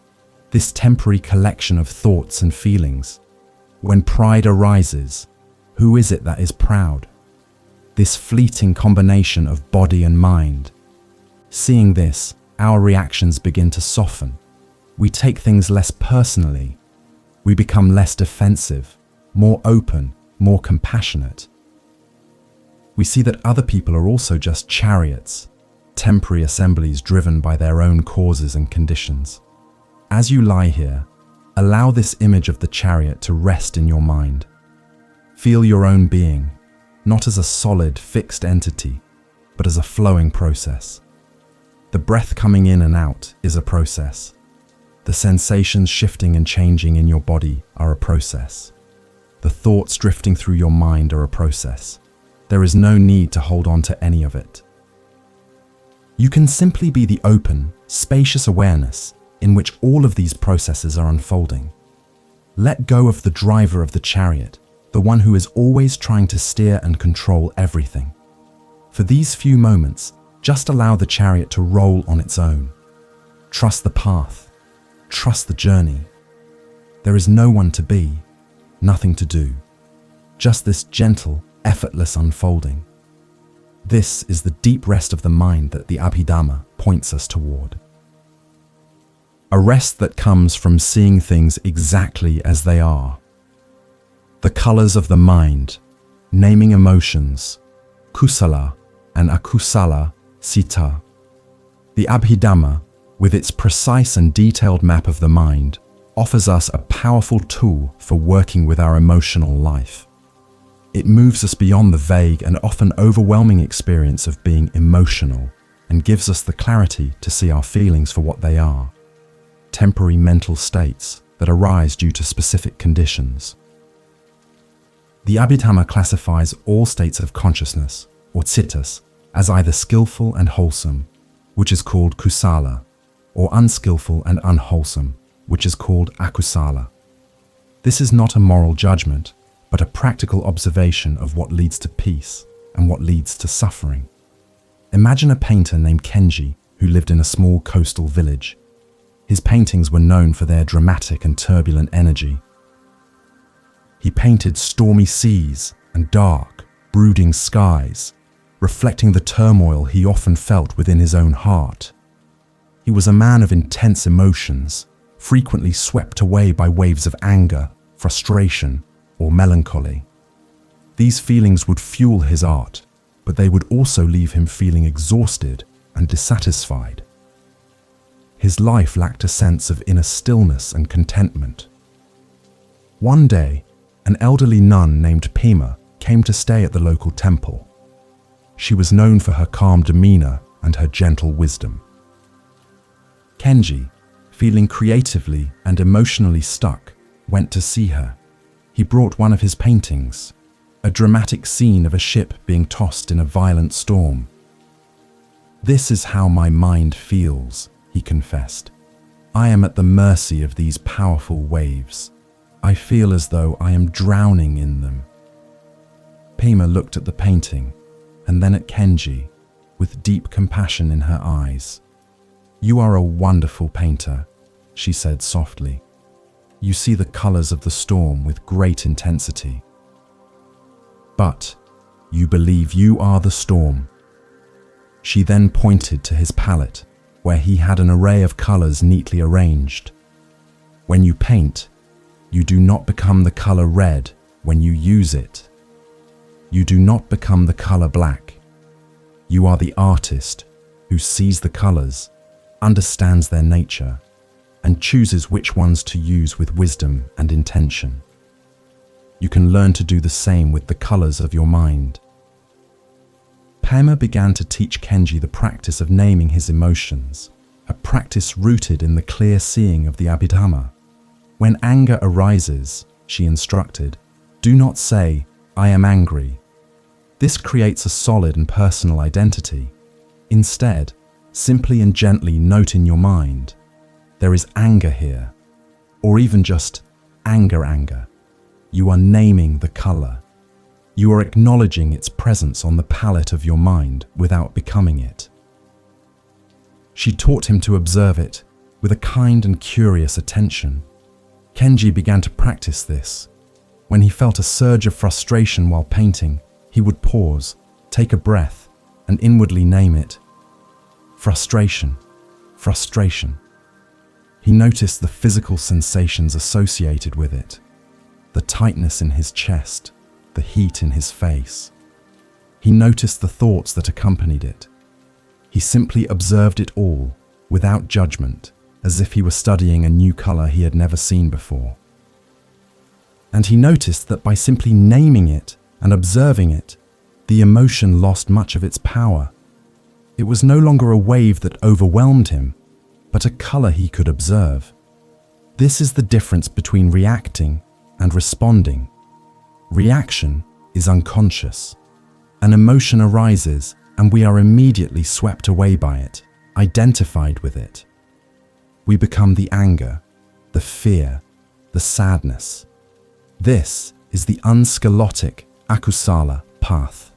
This temporary collection of thoughts and feelings. When pride arises, who is it that is proud? This fleeting combination of body and mind. Seeing this, our reactions begin to soften. We take things less personally. We become less defensive, more open, more compassionate. We see that other people are also just chariots, temporary assemblies driven by their own causes and conditions. As you lie here, allow this image of the chariot to rest in your mind. Feel your own being, not as a solid, fixed entity, but as a flowing process. The breath coming in and out is a process. The sensations shifting and changing in your body are a process. The thoughts drifting through your mind are a process. There is no need to hold on to any of it. You can simply be the open, spacious awareness in which all of these processes are unfolding. Let go of the driver of the chariot, the one who is always trying to steer and control everything. For these few moments, just allow the chariot to roll on its own. Trust the path. Trust the journey. There is no one to be, nothing to do. Just this gentle, effortless unfolding. This is the deep rest of the mind that the Abhidhamma points us toward. A rest that comes from seeing things exactly as they are. The colors of the mind, naming emotions, kusala and akusala sita. The Abhidhamma, with its precise and detailed map of the mind, offers us a powerful tool for working with our emotional life. It moves us beyond the vague and often overwhelming experience of being emotional and gives us the clarity to see our feelings for what they are, temporary mental states that arise due to specific conditions. The Abhidhamma classifies all states of consciousness, or cittas, as either skillful and wholesome, which is called kusala, or unskillful and unwholesome, which is called akusala. This is not a moral judgment, but a practical observation of what leads to peace and what leads to suffering. Imagine a painter named Kenji who lived in a small coastal village. His paintings were known for their dramatic and turbulent energy. He painted stormy seas and dark, brooding skies, reflecting the turmoil he often felt within his own heart. He was a man of intense emotions, frequently swept away by waves of anger, frustration, or melancholy. These feelings would fuel his art, but they would also leave him feeling exhausted and dissatisfied. His life lacked a sense of inner stillness and contentment. One day, an elderly nun named Pema came to stay at the local temple. She was known for her calm demeanor and her gentle wisdom. Kenji, feeling creatively and emotionally stuck, went to see her. He brought one of his paintings, a dramatic scene of a ship being tossed in a violent storm. "This is how my mind feels," he confessed. "I am at the mercy of these powerful waves. I feel as though I am drowning in them." Pema looked at the painting and then at Kenji with deep compassion in her eyes. "You are a wonderful painter," she said softly. "You see the colors of the storm with great intensity. But you believe you are the storm." She then pointed to his palette, where he had an array of colors neatly arranged. "When you paint, you do not become the color red when you use it. You do not become the color black. You are the artist who sees the colors, understands their nature, and chooses which ones to use with wisdom and intention. You can learn to do the same with the colors of your mind." Pema began to teach Kenji the practice of naming his emotions, a practice rooted in the clear seeing of the Abhidhamma. "When anger arises," she instructed, "do not say, 'I am angry.' This creates a solid and personal identity. Instead, simply and gently note in your mind, 'There is anger here,' or even just anger. You are naming the color. You are acknowledging its presence on the palette of your mind without becoming it." She taught him to observe it with a kind and curious attention. Kenji began to practice this. When he felt a surge of frustration while painting, he would pause, take a breath, and inwardly name it. Frustration. He noticed the physical sensations associated with it, the tightness in his chest, the heat in his face. He noticed the thoughts that accompanied it. He simply observed it all, without judgment, as if he were studying a new color he had never seen before. And he noticed that by simply naming it and observing it, the emotion lost much of its power. It was no longer a wave that overwhelmed him, but a color he could observe. This is the difference between reacting and responding. Reaction is unconscious. An emotion arises and we are immediately swept away by it, identified with it. We become the anger, the fear, the sadness. This is the unsclerotic akusala path.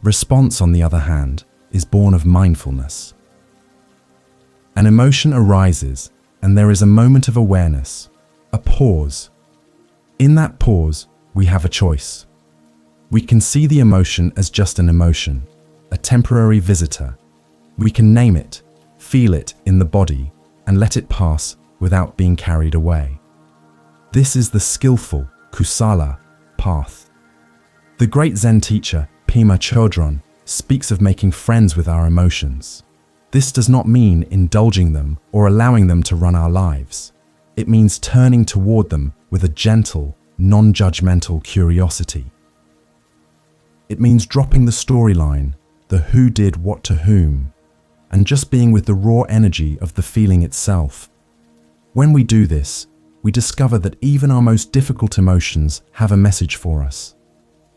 Response, on the other hand, is born of mindfulness. An emotion arises and there is a moment of awareness, a pause. In that pause, we have a choice. We can see the emotion as just an emotion, a temporary visitor. We can name it, feel it in the body, and let it pass without being carried away. This is the skillful kusala path. The great Zen teacher, Pema Chodron, speaks of making friends with our emotions. This does not mean indulging them or allowing them to run our lives. It means turning toward them with a gentle, non-judgmental curiosity. It means dropping the storyline, the who did what to whom, and just being with the raw energy of the feeling itself. When we do this, we discover that even our most difficult emotions have a message for us.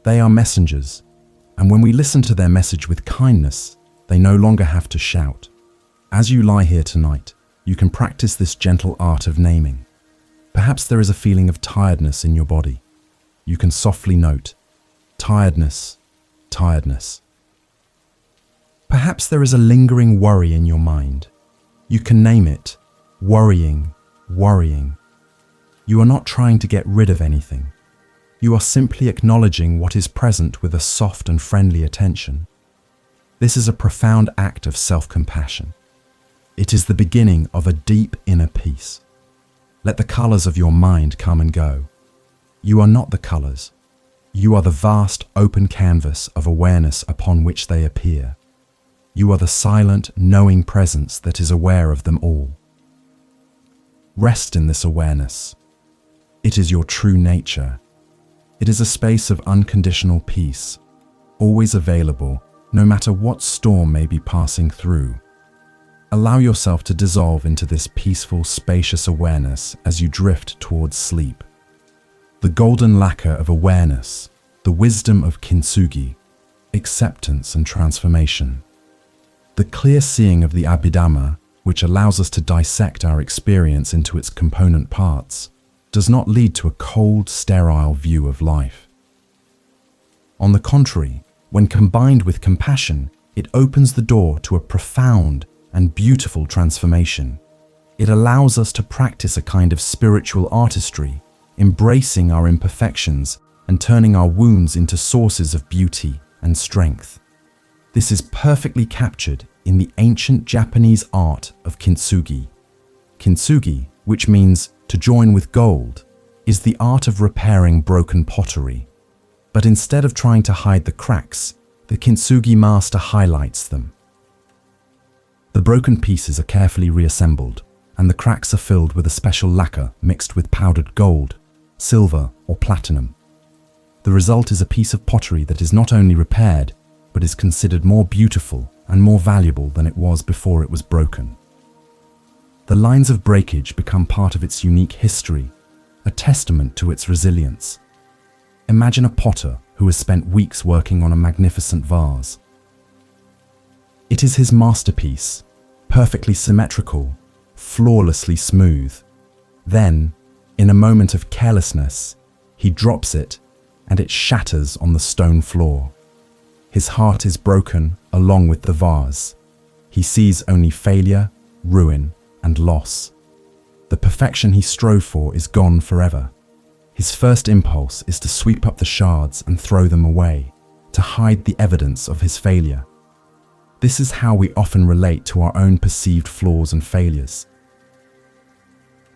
They are messengers, and when we listen to their message with kindness, they no longer have to shout. As you lie here tonight, you can practice this gentle art of naming. Perhaps there is a feeling of tiredness in your body. You can softly note, tiredness. Perhaps there is a lingering worry in your mind. You can name it, worrying. You are not trying to get rid of anything. You are simply acknowledging what is present with a soft and friendly attention. This is a profound act of self-compassion. It is the beginning of a deep inner peace. Let the colors of your mind come and go. You are not the colors. You are the vast open canvas of awareness upon which they appear. You are the silent, knowing presence that is aware of them all. Rest in this awareness. It is your true nature. It is a space of unconditional peace, always available, no matter what storm may be passing through. Allow yourself to dissolve into this peaceful, spacious awareness as you drift towards sleep. The golden lacquer of awareness, the wisdom of kintsugi, acceptance and transformation. The clear seeing of the Abhidhamma, which allows us to dissect our experience into its component parts, does not lead to a cold, sterile view of life. On the contrary, when combined with compassion, it opens the door to a profound and beautiful transformation. It allows us to practice a kind of spiritual artistry, embracing our imperfections and turning our wounds into sources of beauty and strength. This is perfectly captured in the ancient Japanese art of kintsugi. Kintsugi, which means to join with gold, is the art of repairing broken pottery. But instead of trying to hide the cracks, the kintsugi master highlights them. The broken pieces are carefully reassembled, and the cracks are filled with a special lacquer mixed with powdered gold, silver, or platinum. The result is a piece of pottery that is not only repaired, but is considered more beautiful and more valuable than it was before it was broken. The lines of breakage become part of its unique history, a testament to its resilience. Imagine a potter who has spent weeks working on a magnificent vase. It is his masterpiece, perfectly symmetrical, flawlessly smooth. Then, in a moment of carelessness, he drops it and it shatters on the stone floor. His heart is broken along with the vase. He sees only failure, ruin, and loss. The perfection he strove for is gone forever. His first impulse is to sweep up the shards and throw them away, to hide the evidence of his failure. This is how we often relate to our own perceived flaws and failures.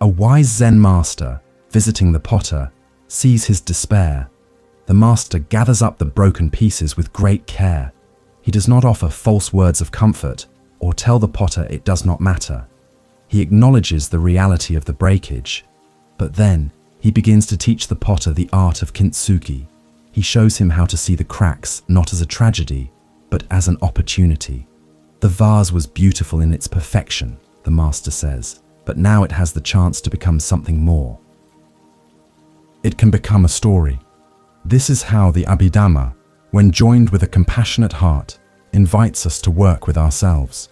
A wise Zen master, visiting the potter, sees his despair. The master gathers up the broken pieces with great care. He does not offer false words of comfort or tell the potter it does not matter. He acknowledges the reality of the breakage, but then he begins to teach the potter the art of kintsugi. He shows him how to see the cracks not as a tragedy, but as an opportunity. The vase was beautiful in its perfection, the master says, but now it has the chance to become something more. It can become a story. This is how the Abhidhamma, when joined with a compassionate heart, invites us to work with ourselves.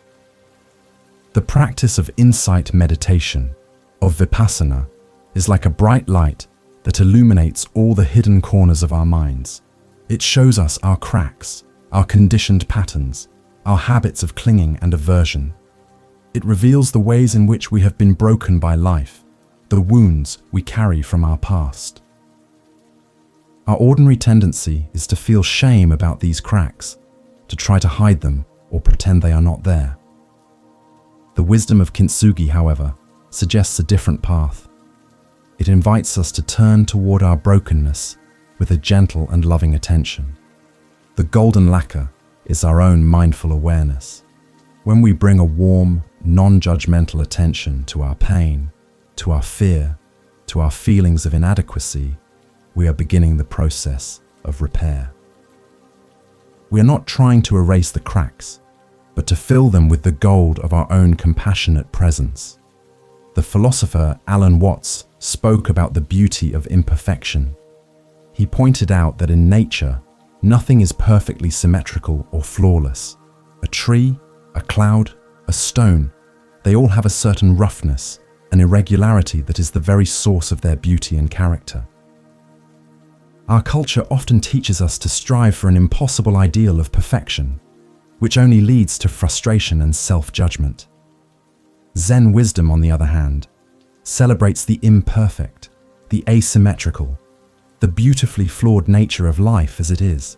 The practice of insight meditation, of vipassana, is like a bright light that illuminates all the hidden corners of our minds. It shows us our cracks, our conditioned patterns, our habits of clinging and aversion. It reveals the ways in which we have been broken by life, the wounds we carry from our past. Our ordinary tendency is to feel shame about these cracks, to try to hide them or pretend they are not there. The wisdom of kintsugi, however, suggests a different path. It invites us to turn toward our brokenness with a gentle and loving attention. The golden lacquer is our own mindful awareness. When we bring a warm, non-judgmental attention to our pain, to our fear, to our feelings of inadequacy, we are beginning the process of repair. We are not trying to erase the cracks, but to fill them with the gold of our own compassionate presence. The philosopher Alan Watts spoke about the beauty of imperfection. He pointed out that in nature, nothing is perfectly symmetrical or flawless. A tree, a cloud, a stone, they all have a certain roughness, an irregularity that is the very source of their beauty and character. Our culture often teaches us to strive for an impossible ideal of perfection, which only leads to frustration and self-judgment. Zen wisdom, on the other hand, celebrates the imperfect, the asymmetrical, the beautifully flawed nature of life as it is.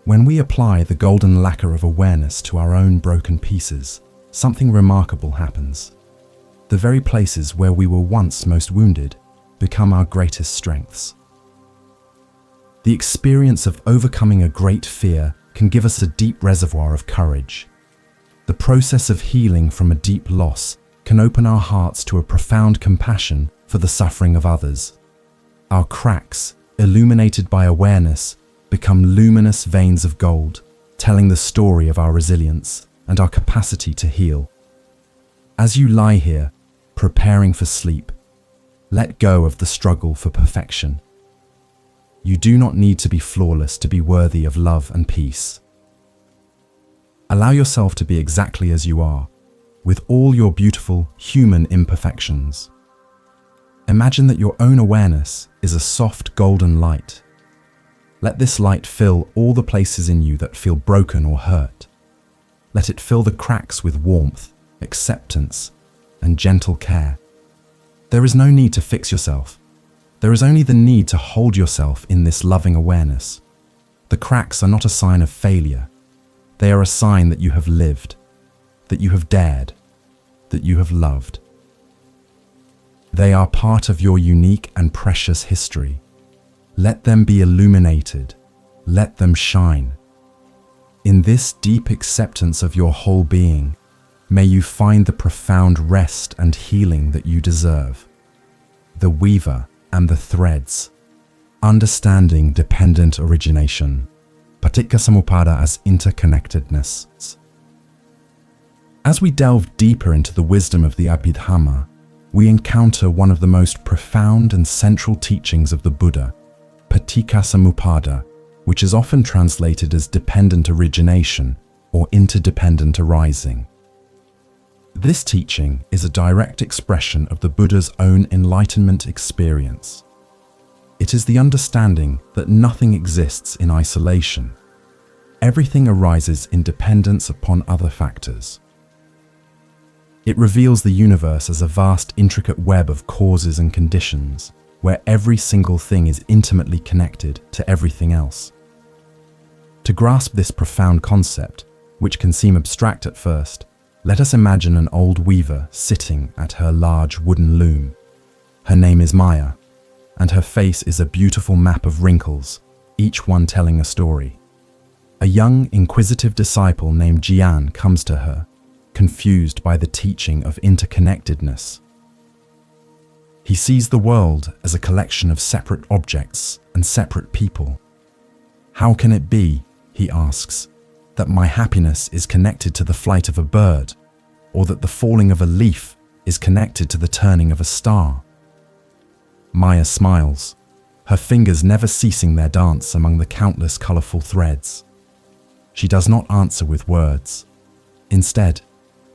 When we apply the golden lacquer of awareness to our own broken pieces, something remarkable happens. The very places where we were once most wounded become our greatest strengths. The experience of overcoming a great fear can give us a deep reservoir of courage. The process of healing from a deep loss can open our hearts to a profound compassion for the suffering of others. Our cracks, illuminated by awareness, become luminous veins of gold, telling the story of our resilience and our capacity to heal. As you lie here, preparing for sleep, let go of the struggle for perfection. You do not need to be flawless to be worthy of love and peace. Allow yourself to be exactly as you are, with all your beautiful human imperfections. Imagine that your own awareness is a soft golden light. Let this light fill all the places in you that feel broken or hurt. Let it fill the cracks with warmth, acceptance, and gentle care. There is no need to fix yourself. There is only the need to hold yourself in this loving awareness. The cracks are not a sign of failure. They are a sign that you have lived, that you have dared, that you have loved. They are part of your unique and precious history. Let them be illuminated. Let them shine. In this deep acceptance of your whole being, may you find the profound rest and healing that you deserve. The weaver and the threads. Understanding dependent origination. Paticca Samuppada as interconnectedness. As we delve deeper into the wisdom of the Abhidhamma, we encounter one of the most profound and central teachings of the Buddha, Paticca Samuppada, which is often translated as dependent origination or interdependent arising. This teaching is a direct expression of the Buddha's own enlightenment experience. It is the understanding that nothing exists in isolation. Everything arises in dependence upon other factors. It reveals the universe as a vast, intricate web of causes and conditions, where every single thing is intimately connected to everything else. To grasp this profound concept, which can seem abstract at first, let us imagine an old weaver sitting at her large wooden loom. Her name is Maya, and her face is a beautiful map of wrinkles, each one telling a story. A young, inquisitive disciple named Jian comes to her, confused by the teaching of interconnectedness. He sees the world as a collection of separate objects and separate people. How can it be, he asks, that my happiness is connected to the flight of a bird, or that the falling of a leaf is connected to the turning of a star? Maya smiles, her fingers never ceasing their dance among the countless colorful threads. She does not answer with words. Instead,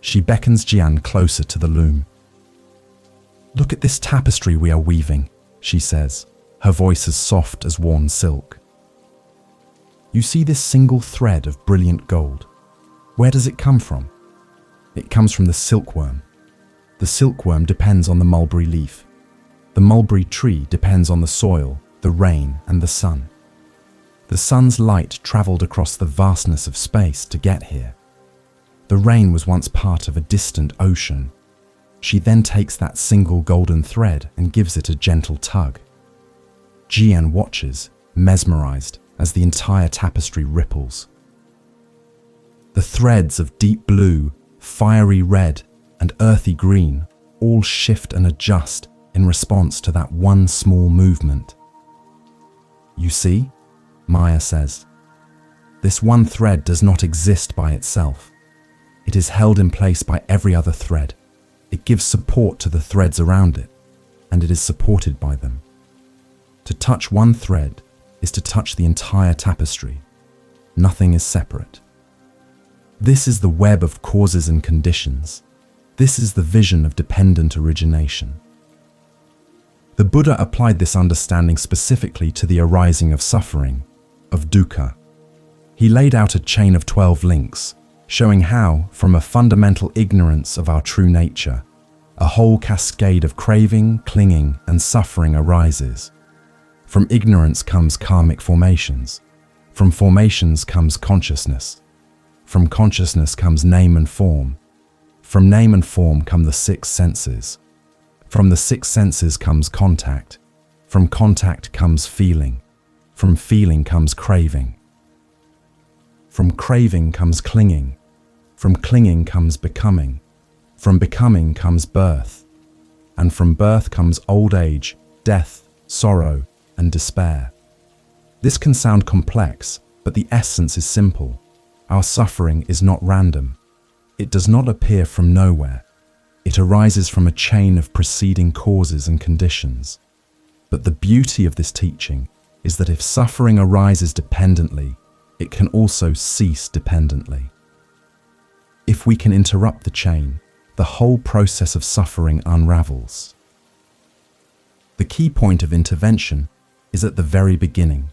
she beckons Jian closer to the loom. "Look at this tapestry we are weaving," she says, her voice as soft as worn silk. "You see this single thread of brilliant gold. Where does it come from? It comes from the silkworm. The silkworm depends on the mulberry leaf. The mulberry tree depends on the soil, the rain, and the sun. The sun's light traveled across the vastness of space to get here. The rain was once part of a distant ocean. She then takes that single golden thread and gives it a gentle tug. Jian watches, mesmerized, as the entire tapestry ripples. The threads of deep blue, fiery red, and earthy green all shift and adjust in response to that one small movement. "You see," Maya says, "this one thread does not exist by itself. It is held in place by every other thread. It gives support to the threads around it, and it is supported by them. To touch one thread is to touch the entire tapestry. Nothing is separate. This is the web of causes and conditions. This is the vision of dependent origination." The Buddha applied this understanding specifically to the arising of suffering, of dukkha. He laid out a chain of 12 links, showing how, from a fundamental ignorance of our true nature, a whole cascade of craving, clinging, and suffering arises. From ignorance comes karmic formations. From formations comes consciousness. From consciousness comes name and form. From name and form come the six senses. From the six senses comes contact. From contact comes feeling. From feeling comes craving. From craving comes clinging. From clinging comes becoming. From becoming comes birth. And from birth comes old age, death, sorrow, and despair. This can sound complex, but the essence is simple. Our suffering is not random. It does not appear from nowhere. It arises from a chain of preceding causes and conditions. But the beauty of this teaching is that if suffering arises dependently, it can also cease dependently. If we can interrupt the chain, the whole process of suffering unravels. The key point of intervention is at the very beginning.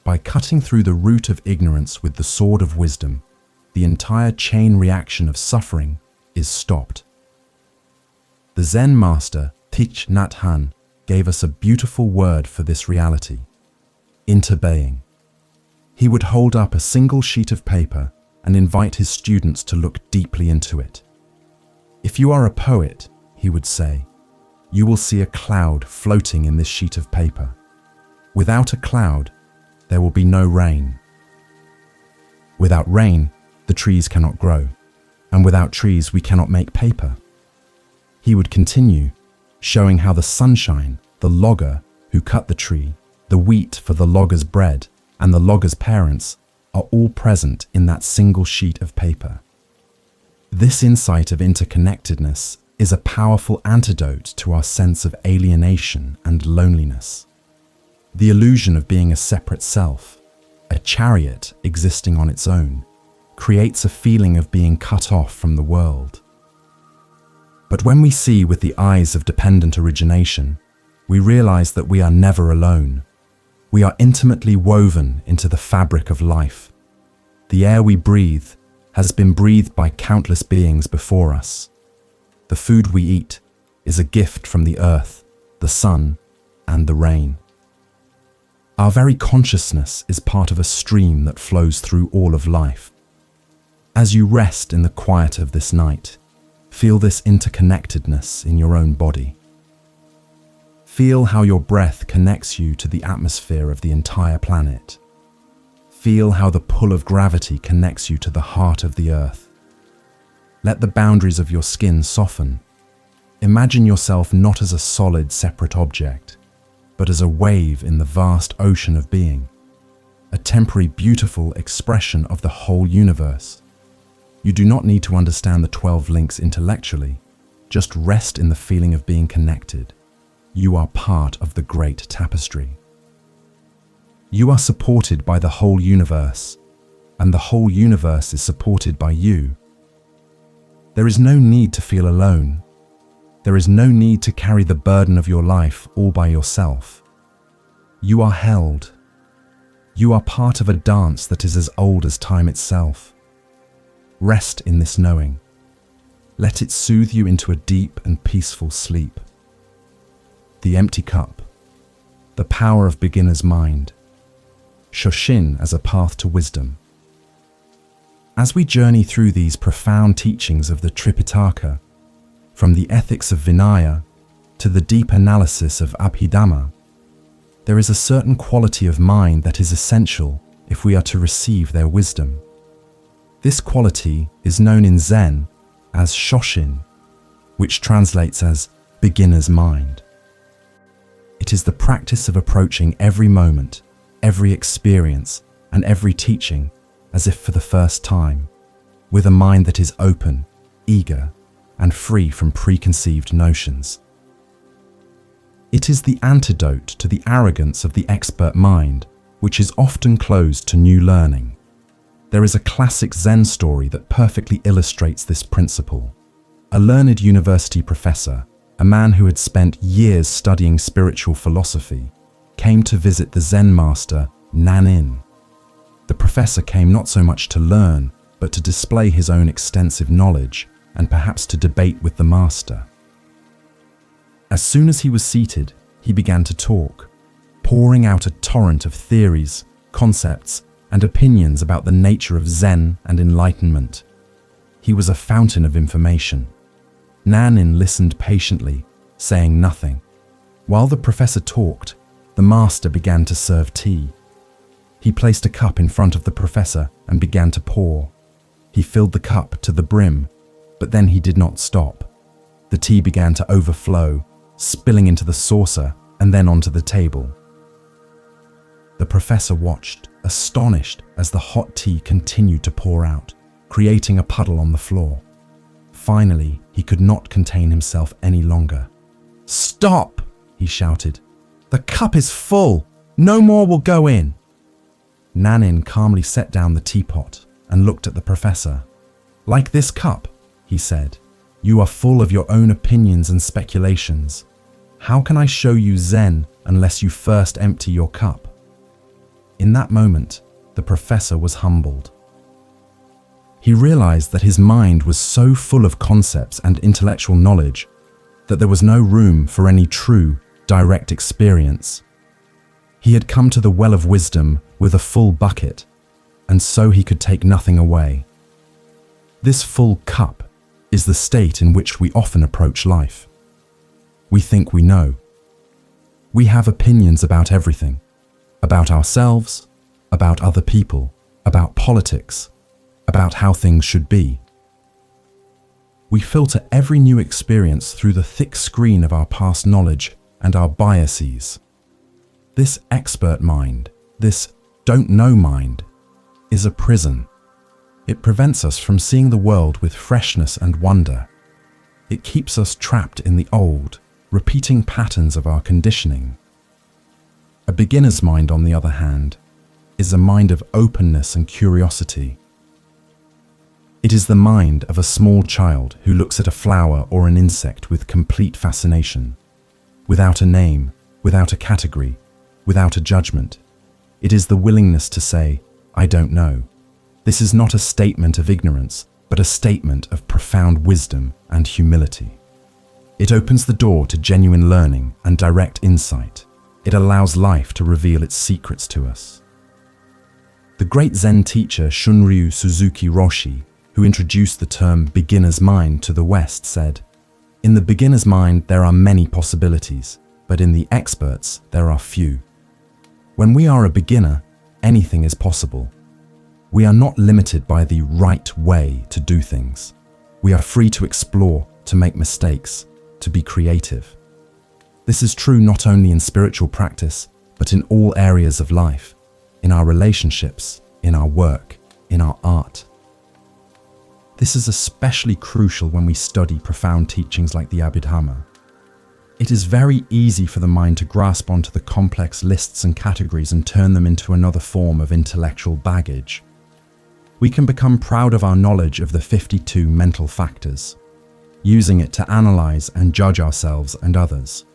By cutting through the root of ignorance with the sword of wisdom, the entire chain reaction of suffering is stopped. The Zen master Thich Nhat Hanh gave us a beautiful word for this reality: interbaying. He would hold up a single sheet of paper and invite his students to look deeply into it. If you are a poet, he would say, you will see a cloud floating in this sheet of paper. Without a cloud, there will be no rain. Without rain, the trees cannot grow, and without trees we cannot make paper. He would continue, showing how the sunshine, the logger who cut the tree, the wheat for the logger's bread, and the logger's parents are all present in that single sheet of paper. This insight of interconnectedness is a powerful antidote to our sense of alienation and loneliness. The illusion of being a separate self, a chariot existing on its own, creates a feeling of being cut off from the world. But when we see with the eyes of dependent origination, we realize that we are never alone. We are intimately woven into the fabric of life. The air we breathe has been breathed by countless beings before us. The food we eat is a gift from the earth, the sun, and the rain. Our very consciousness is part of a stream that flows through all of life. As you rest in the quiet of this night, feel this interconnectedness in your own body. Feel how your breath connects you to the atmosphere of the entire planet. Feel how the pull of gravity connects you to the heart of the earth. Let the boundaries of your skin soften. Imagine yourself not as a solid, separate object, but as a wave in the vast ocean of being, a temporary, beautiful expression of the whole universe. You do not need to understand the 12 links intellectually. Just rest in the feeling of being connected. You are part of the great tapestry. You are supported by the whole universe, and the whole universe is supported by you. There is no need to feel alone. There is no need to carry the burden of your life all by yourself. You are held. You are part of a dance that is as old as time itself. Rest in this knowing. Let it soothe you into a deep and peaceful sleep. The empty cup. The power of beginner's mind. Shoshin as a path to wisdom. As we journey through these profound teachings of the Tripitaka, from the ethics of Vinaya to the deep analysis of Abhidhamma, there is a certain quality of mind that is essential if we are to receive their wisdom. This quality is known in Zen as Shoshin, which translates as beginner's mind. It is the practice of approaching every moment, every experience, and every teaching as if for the first time, with a mind that is open, eager, and free from preconceived notions. It is the antidote to the arrogance of the expert mind, which is often closed to new learning. There is a classic Zen story that perfectly illustrates this principle. A learned university professor, a man who had spent years studying spiritual philosophy, came to visit the Zen master Nanin. The professor came not so much to learn, but to display his own extensive knowledge and perhaps to debate with the master. As soon as he was seated, he began to talk, pouring out a torrent of theories, concepts, and opinions about the nature of Zen and enlightenment. He was a fountain of information. Nanin listened patiently, saying nothing. While the professor talked, the master began to serve tea. He placed a cup in front of the professor and began to pour. He filled the cup to the brim, but then he did not stop. The tea began to overflow, spilling into the saucer and then onto the table. The professor watched, astonished, as the hot tea continued to pour out, creating a puddle on the floor. Finally, he could not contain himself any longer. "Stop!" he shouted. "The cup is full! No more will go in!" Nanin calmly set down the teapot and looked at the professor. "Like this cup," he said, "you are full of your own opinions and speculations. How can I show you Zen unless you first empty your cup?" In that moment, the professor was humbled. He realized that his mind was so full of concepts and intellectual knowledge that there was no room for any true, direct experience. He had come to the well of wisdom with a full bucket, and so he could take nothing away. This full cup is the state in which we often approach life. We think we know. We have opinions about everything, about ourselves, about other people, about politics, about how things should be. We filter every new experience through the thick screen of our past knowledge and our biases. This expert mind, this don't know mind, is a prison. It prevents us from seeing the world with freshness and wonder. It keeps us trapped in the old, repeating patterns of our conditioning. A beginner's mind, on the other hand, is a mind of openness and curiosity. It is the mind of a small child who looks at a flower or an insect with complete fascination, without a name, without a category, without a judgment. It is the willingness to say, "I don't know." This is not a statement of ignorance, but a statement of profound wisdom and humility. It opens the door to genuine learning and direct insight. It allows life to reveal its secrets to us. The great Zen teacher Shunryu Suzuki Roshi, who introduced the term beginner's mind to the West, said, "In the beginner's mind there are many possibilities, but in the expert's there are few." When we are a beginner, anything is possible. We are not limited by the right way to do things. We are free to explore, to make mistakes, to be creative. This is true not only in spiritual practice, but in all areas of life, in our relationships, in our work, in our art. This is especially crucial when we study profound teachings like the Abhidhamma. It is very easy for the mind to grasp onto the complex lists and categories and turn them into another form of intellectual baggage. We can become proud of our knowledge of the 52 mental factors, using it to analyze and judge ourselves and others.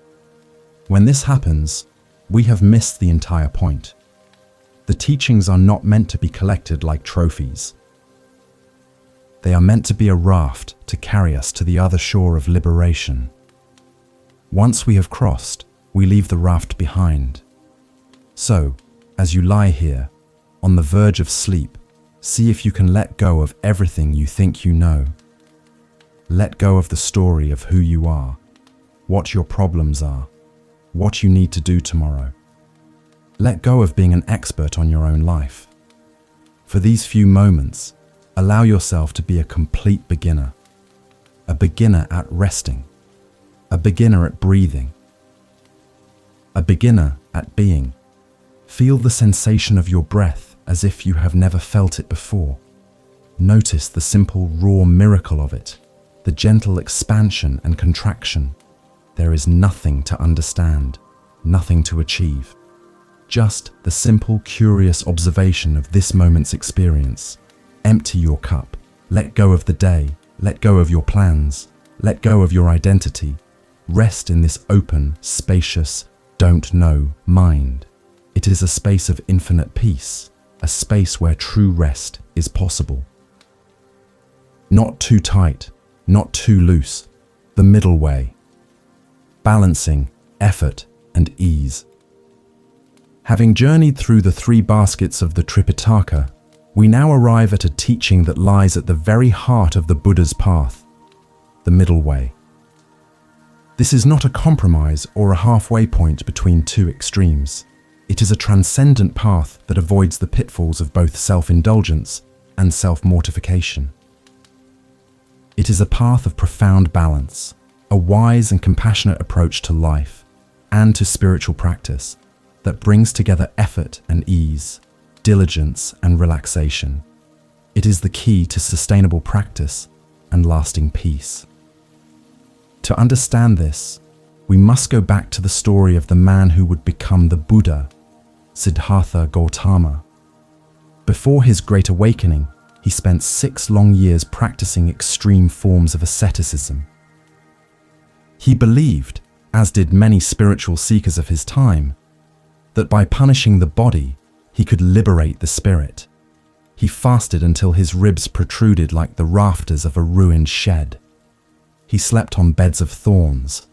When this happens, we have missed the entire point. The teachings are not meant to be collected like trophies. They are meant to be a raft to carry us to the other shore of liberation. Once we have crossed, we leave the raft behind. So, as you lie here, on the verge of sleep, see if you can let go of everything you think you know. Let go of the story of who you are, what your problems are, what you need to do tomorrow. Let go of being an expert on your own life. For these few moments, allow yourself to be a complete beginner. A beginner at resting. A beginner at breathing. A beginner at being. Feel the sensation of your breath as if you have never felt it before. Notice the simple raw miracle of it, the gentle expansion and contraction. There is nothing to understand, nothing to achieve. Just the simple, curious observation of this moment's experience. Empty your cup. Let go of the day. Let go of your plans. Let go of your identity. Rest in this open, spacious, don't know mind. It is a space of infinite peace, a space where true rest is possible. Not too tight, not too loose, the middle way. Balancing effort and ease. Having journeyed through the 3 baskets of the Tripitaka, we now arrive at a teaching that lies at the very heart of the Buddha's path, the middle way. This is not a compromise or a halfway point between 2 extremes. It is a transcendent path that avoids the pitfalls of both self-indulgence and self-mortification. It is a path of profound balance, a wise and compassionate approach to life and to spiritual practice that brings together effort and ease, diligence and relaxation. It is the key to sustainable practice and lasting peace. To understand this, we must go back to the story of the man who would become the Buddha, Siddhartha Gautama. Before his great awakening, he spent 6 long years practicing extreme forms of asceticism. He believed, as did many spiritual seekers of his time, that by punishing the body, he could liberate the spirit. He fasted until his ribs protruded like the rafters of a ruined shed. He slept on beds of thorns.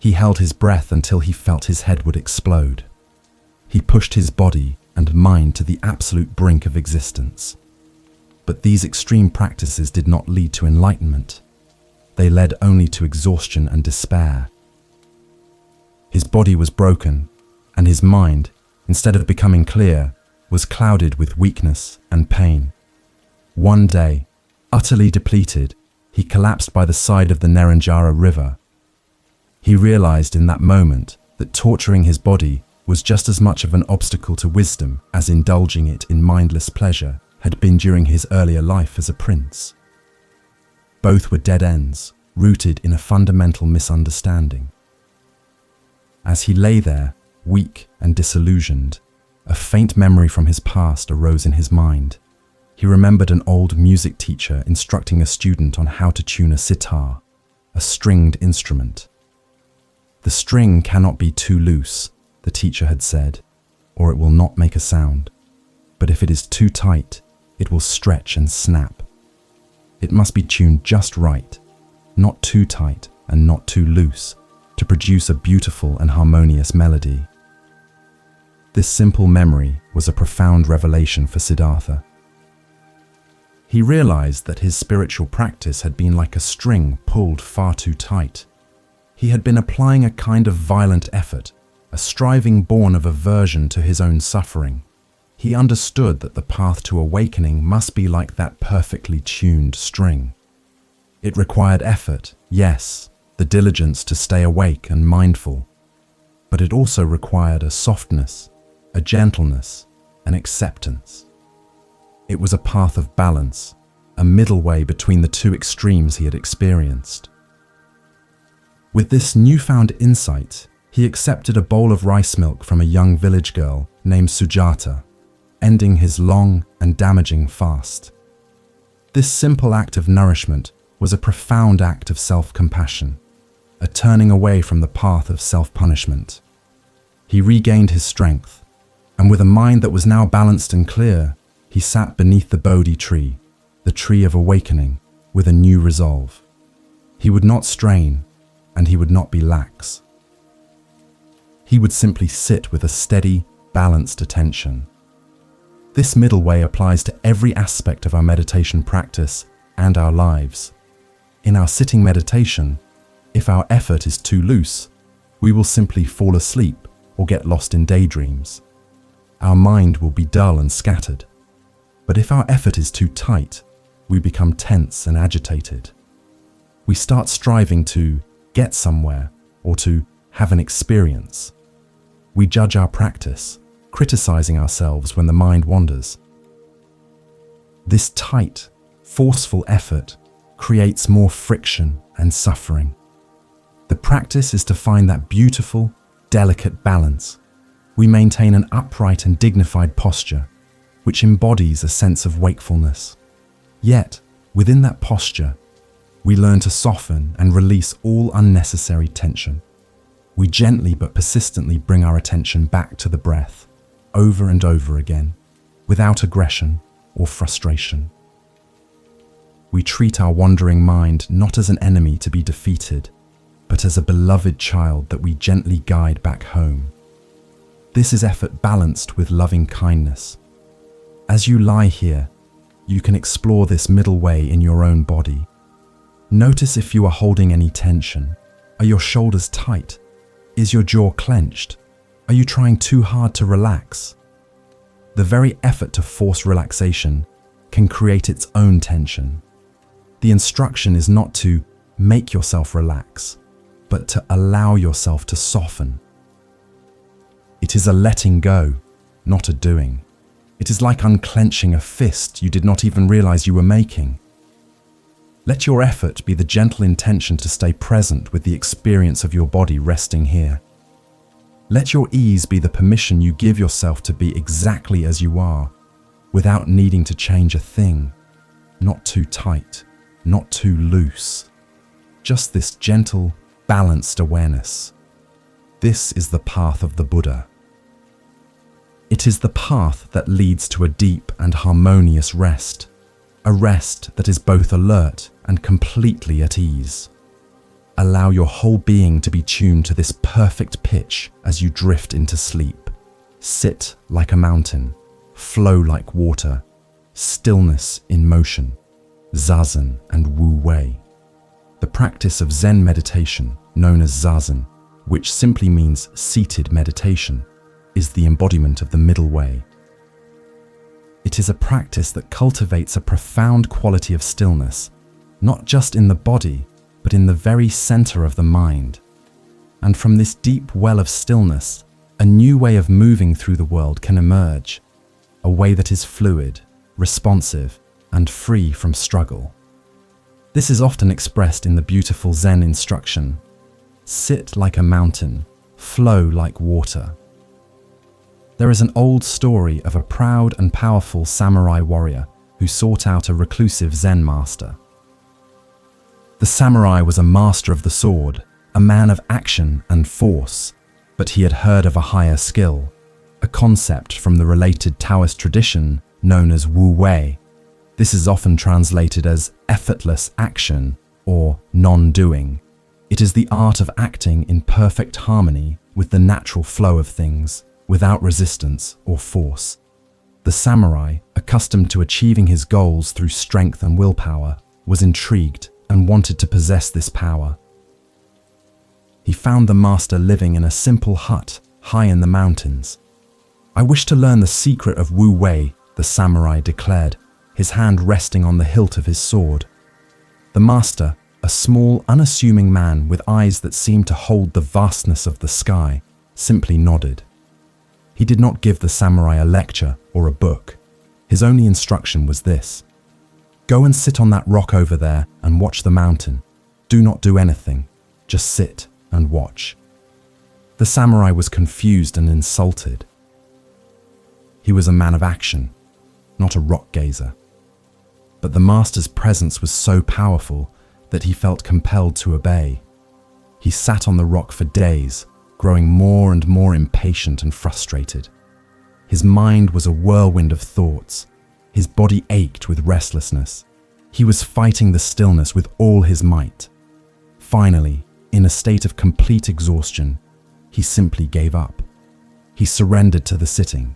He held his breath until he felt his head would explode. He pushed his body and mind to the absolute brink of existence. But these extreme practices did not lead to enlightenment. They led only to exhaustion and despair. His body was broken, and his mind, instead of becoming clear, was clouded with weakness and pain. One day, utterly depleted, he collapsed by the side of the Neranjara River. He realized in that moment that torturing his body was just as much of an obstacle to wisdom as indulging it in mindless pleasure had been during his earlier life as a prince. Both were dead ends, rooted in a fundamental misunderstanding. As he lay there, weak and disillusioned, a faint memory from his past arose in his mind. He remembered an old music teacher instructing a student on how to tune a sitar, a stringed instrument. The string cannot be too loose, the teacher had said, or it will not make a sound. But if it is too tight, it will stretch and snap. It must be tuned just right, not too tight and not too loose, to produce a beautiful and harmonious melody. This simple memory was a profound revelation for Siddhartha. He realized that his spiritual practice had been like a string pulled far too tight. He had been applying a kind of violent effort, a striving born of aversion to his own suffering. He understood that the path to awakening must be like that perfectly tuned string. It required effort, yes, the diligence to stay awake and mindful, but it also required a softness, a gentleness, an acceptance. It was a path of balance, a middle way between the 2 extremes he had experienced. With this newfound insight, he accepted a bowl of rice milk from a young village girl named Sujata, ending his long and damaging fast. This simple act of nourishment was a profound act of self-compassion, a turning away from the path of self-punishment. He regained his strength, and with a mind that was now balanced and clear, he sat beneath the Bodhi tree, the tree of awakening, with a new resolve. He would not strain, and he would not be lax. He would simply sit with a steady, balanced attention. This middle way applies to every aspect of our meditation practice and our lives. In our sitting meditation, if our effort is too loose, we will simply fall asleep or get lost in daydreams. Our mind will be dull and scattered. But if our effort is too tight, we become tense and agitated. We start striving to get somewhere or to have an experience. We judge our practice, criticizing ourselves when the mind wanders. This tight, forceful effort creates more friction and suffering. The practice is to find that beautiful, delicate balance. We maintain an upright and dignified posture, which embodies a sense of wakefulness. Yet, within that posture, we learn to soften and release all unnecessary tension. We gently but persistently bring our attention back to the breath, over and over again, without aggression or frustration. We treat our wandering mind not as an enemy to be defeated, but as a beloved child that we gently guide back home. This is effort balanced with loving kindness. As you lie here, you can explore this middle way in your own body. Notice if you are holding any tension. Are your shoulders tight? Is your jaw clenched? Are you trying too hard to relax? The very effort to force relaxation can create its own tension. The instruction is not to make yourself relax, but to allow yourself to soften. It is a letting go, not a doing. It is like unclenching a fist you did not even realize you were making. Let your effort be the gentle intention to stay present with the experience of your body resting here. Let your ease be the permission you give yourself to be exactly as you are, without needing to change a thing. Not too tight, not too loose. Just this gentle, balanced awareness. This is the path of the Buddha. It is the path that leads to a deep and harmonious rest, a rest that is both alert and completely at ease. Allow your whole being to be tuned to this perfect pitch as you drift into sleep. Sit like a mountain, flow like water, stillness in motion, zazen and wu wei. The practice of Zen meditation, known as zazen, which simply means seated meditation, is the embodiment of the middle way. It is a practice that cultivates a profound quality of stillness, not just in the body, but in the very center of the mind. And from this deep well of stillness, a new way of moving through the world can emerge, a way that is fluid, responsive, and free from struggle. This is often expressed in the beautiful Zen instruction: sit like a mountain, flow like water. There is an old story of a proud and powerful samurai warrior who sought out a reclusive Zen master. The samurai was a master of the sword, a man of action and force, but he had heard of a higher skill, a concept from the related Taoist tradition known as Wu Wei. This is often translated as effortless action or non-doing. It is the art of acting in perfect harmony with the natural flow of things, without resistance or force. The samurai, accustomed to achieving his goals through strength and willpower, was intrigued and wanted to possess this power. He found the master living in a simple hut high in the mountains. "I wish to learn the secret of Wu Wei," the samurai declared, his hand resting on the hilt of his sword. The master, a small, unassuming man with eyes that seemed to hold the vastness of the sky, simply nodded. He did not give the samurai a lecture or a book. His only instruction was this: go and sit on that rock over there and watch the mountain. Do not do anything, just sit and watch. The samurai was confused and insulted. He was a man of action, not a rock gazer. But the master's presence was so powerful that he felt compelled to obey. He sat on the rock for days, growing more and more impatient and frustrated. His mind was a whirlwind of thoughts. His body ached with restlessness. He was fighting the stillness with all his might. Finally, in a state of complete exhaustion, he simply gave up. He surrendered to the sitting.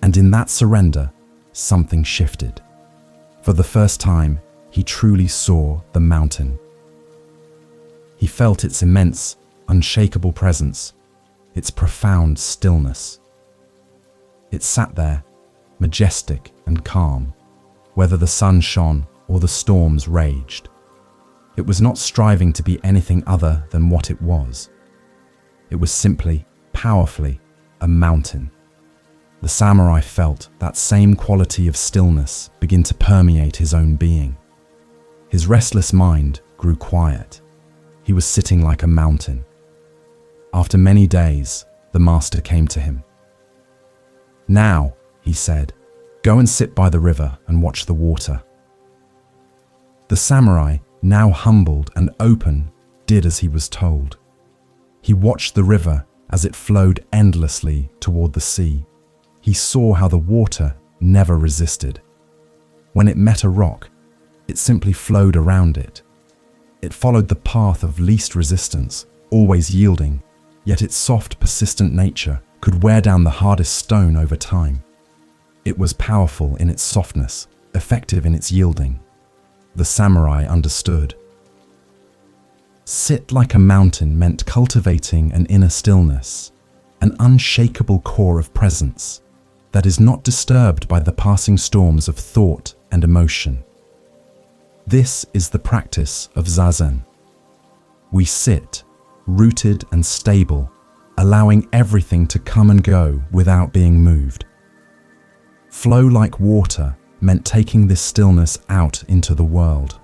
And in that surrender, something shifted. For the first time, he truly saw the mountain. He felt its immense, unshakable presence, its profound stillness. It sat there, majestic and calm, whether the sun shone or the storms raged. It was not striving to be anything other than what it was. It was simply, powerfully, a mountain. The samurai felt that same quality of stillness begin to permeate his own being. His restless mind grew quiet. He was sitting like a mountain. After many days, the master came to him. "Now," he said, "go and sit by the river and watch the water." The samurai, now humbled and open, did as he was told. He watched the river as it flowed endlessly toward the sea. He saw how the water never resisted. When it met a rock, it simply flowed around it. It followed the path of least resistance, always yielding, yet its soft, persistent nature could wear down the hardest stone over time. It was powerful in its softness, effective in its yielding. The samurai understood. Sit like a mountain meant cultivating an inner stillness, an unshakable core of presence that is not disturbed by the passing storms of thought and emotion. This is the practice of Zazen. We sit, rooted and stable, allowing everything to come and go without being moved. Flow like water meant taking this stillness out into the world.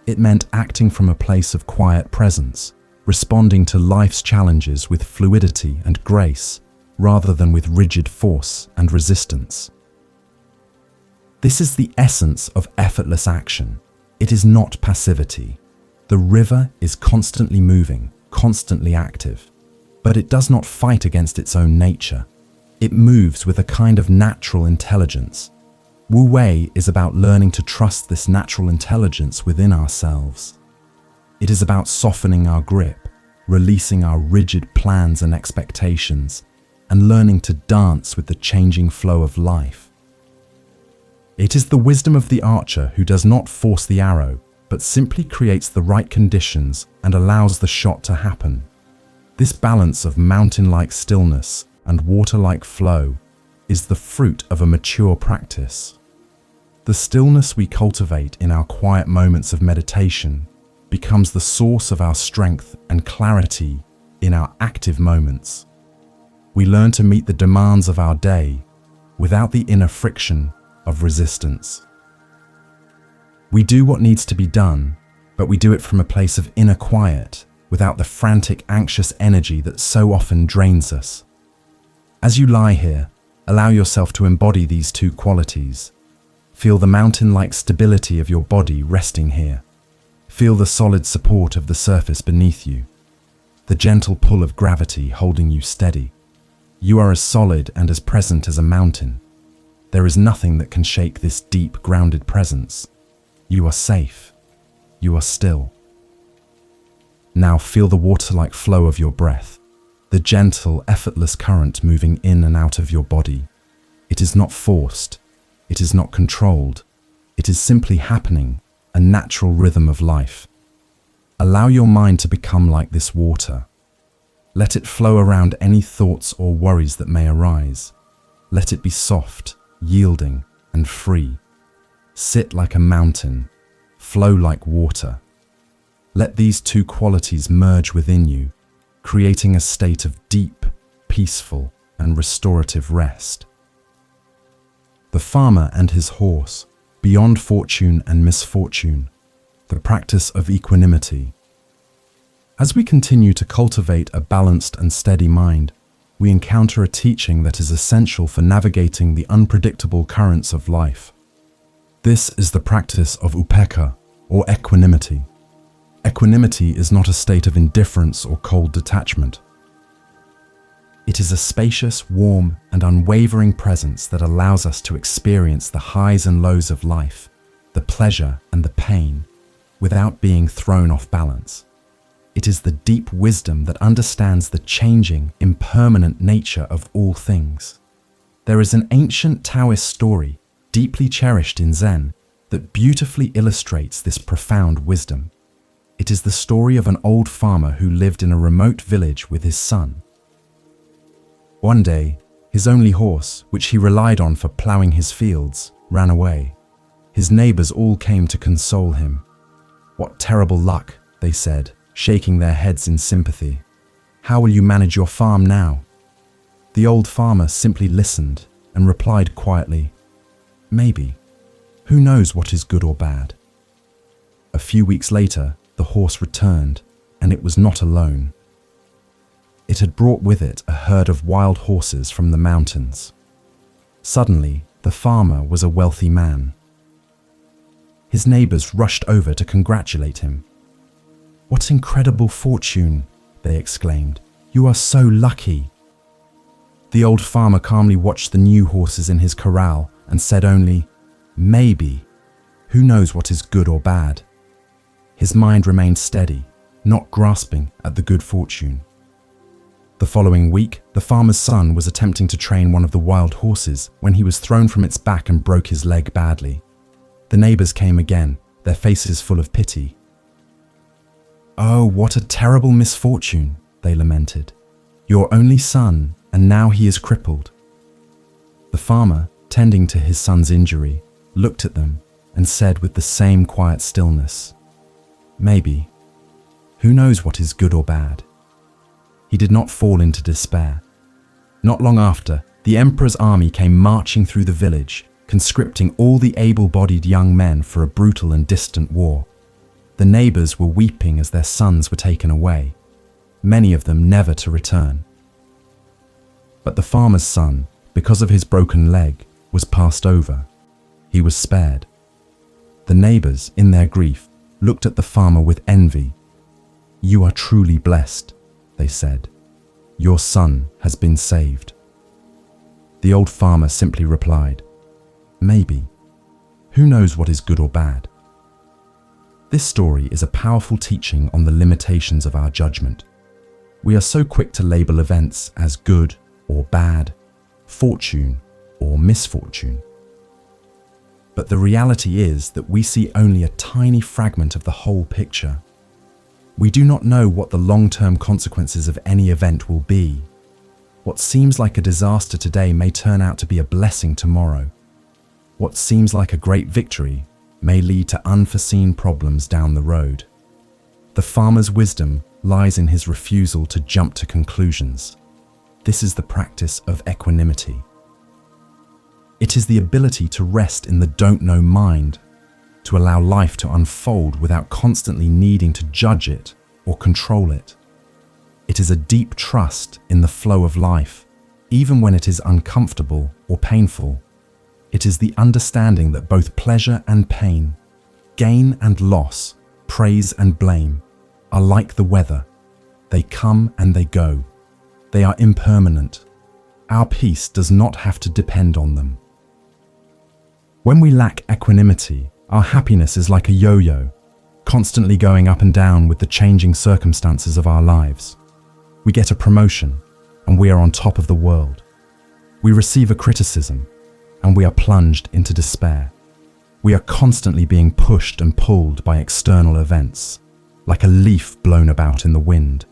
It meant acting from a place of quiet presence, responding to life's challenges with fluidity and grace, rather than with rigid force and resistance. This is the essence of effortless action. It is not passivity. The river is constantly moving, constantly active, but it does not fight against its own nature. It moves with a kind of natural intelligence. Wu Wei is about learning to trust this natural intelligence within ourselves. It is about softening our grip, releasing our rigid plans and expectations, and learning to dance with the changing flow of life. It is the wisdom of the archer who does not force the arrow, but simply creates the right conditions and allows the shot to happen. This balance of mountain-like stillness and water-like flow is the fruit of a mature practice. The stillness we cultivate in our quiet moments of meditation becomes the source of our strength and clarity in our active moments. We learn to meet the demands of our day without the inner friction of resistance. We do what needs to be done, but we do it from a place of inner quiet, without the frantic, anxious energy that so often drains us. As you lie here, allow yourself to embody these two qualities. Feel the mountain-like stability of your body resting here. Feel the solid support of the surface beneath you, the gentle pull of gravity holding you steady. You are as solid and as present as a mountain. There is nothing that can shake this deep, grounded presence. You are safe. You are still. Now feel the water-like flow of your breath, the gentle, effortless current moving in and out of your body. It is not forced. It is not controlled. It is simply happening, a natural rhythm of life. Allow your mind to become like this water. Let it flow around any thoughts or worries that may arise. Let it be soft, yielding, and free. Sit like a mountain. Flow like water. Let these two qualities merge within you, creating a state of deep, peaceful, and restorative rest. The farmer and his horse, beyond fortune and misfortune, the practice of equanimity. As we continue to cultivate a balanced and steady mind, we encounter a teaching that is essential for navigating the unpredictable currents of life. This is the practice of upekkha, or equanimity. Equanimity is not a state of indifference or cold detachment. It is a spacious, warm, and unwavering presence that allows us to experience the highs and lows of life, the pleasure and the pain, without being thrown off balance. It is the deep wisdom that understands the changing, impermanent nature of all things. There is an ancient Taoist story, deeply cherished in Zen, that beautifully illustrates this profound wisdom. It is the story of an old farmer who lived in a remote village with his son. One day, his only horse, which he relied on for ploughing his fields, ran away. His neighbors all came to console him. "What terrible luck," they said, shaking their heads in sympathy. "How will you manage your farm now?" The old farmer simply listened and replied quietly, "Maybe. Who knows what is good or bad?" A few weeks later, the horse returned, and it was not alone. It had brought with it a herd of wild horses from the mountains. Suddenly, the farmer was a wealthy man. His neighbors rushed over to congratulate him. "What incredible fortune!" they exclaimed. "You are so lucky." The old farmer calmly watched the new horses in his corral and said only, "Maybe. Who knows what is good or bad?" His mind remained steady, not grasping at the good fortune. The following week, the farmer's son was attempting to train one of the wild horses when he was thrown from its back and broke his leg badly. The neighbors came again, their faces full of pity. "Oh, what a terrible misfortune," they lamented. "Your only son, and now he is crippled." The farmer, tending to his son's injury, looked at them and said with the same quiet stillness, "Maybe. Who knows what is good or bad?" He did not fall into despair. Not long after, the emperor's army came marching through the village, conscripting all the able-bodied young men for a brutal and distant war. The neighbors were weeping as their sons were taken away, many of them never to return. But the farmer's son, because of his broken leg, was passed over. He was spared. The neighbors, in their grief, looked at the farmer with envy. "You are truly blessed," they said. "Your son has been saved." The old farmer simply replied, "Maybe. Who knows what is good or bad?" This story is a powerful teaching on the limitations of our judgment. We are so quick to label events as good or bad, fortune or misfortune. But the reality is that we see only a tiny fragment of the whole picture. We do not know what the long-term consequences of any event will be. What seems like a disaster today may turn out to be a blessing tomorrow. What seems like a great victory may lead to unforeseen problems down the road. The farmer's wisdom lies in his refusal to jump to conclusions. This is the practice of equanimity. It is the ability to rest in the don't-know mind, to allow life to unfold without constantly needing to judge it or control it. It is a deep trust in the flow of life, even when it is uncomfortable or painful. It is the understanding that both pleasure and pain, gain and loss, praise and blame, are like the weather. They come and they go. They are impermanent. Our peace does not have to depend on them. When we lack equanimity, our happiness is like a yo-yo, constantly going up and down with the changing circumstances of our lives. We get a promotion, and we are on top of the world. We receive a criticism, and we are plunged into despair. We are constantly being pushed and pulled by external events, like a leaf blown about in the wind.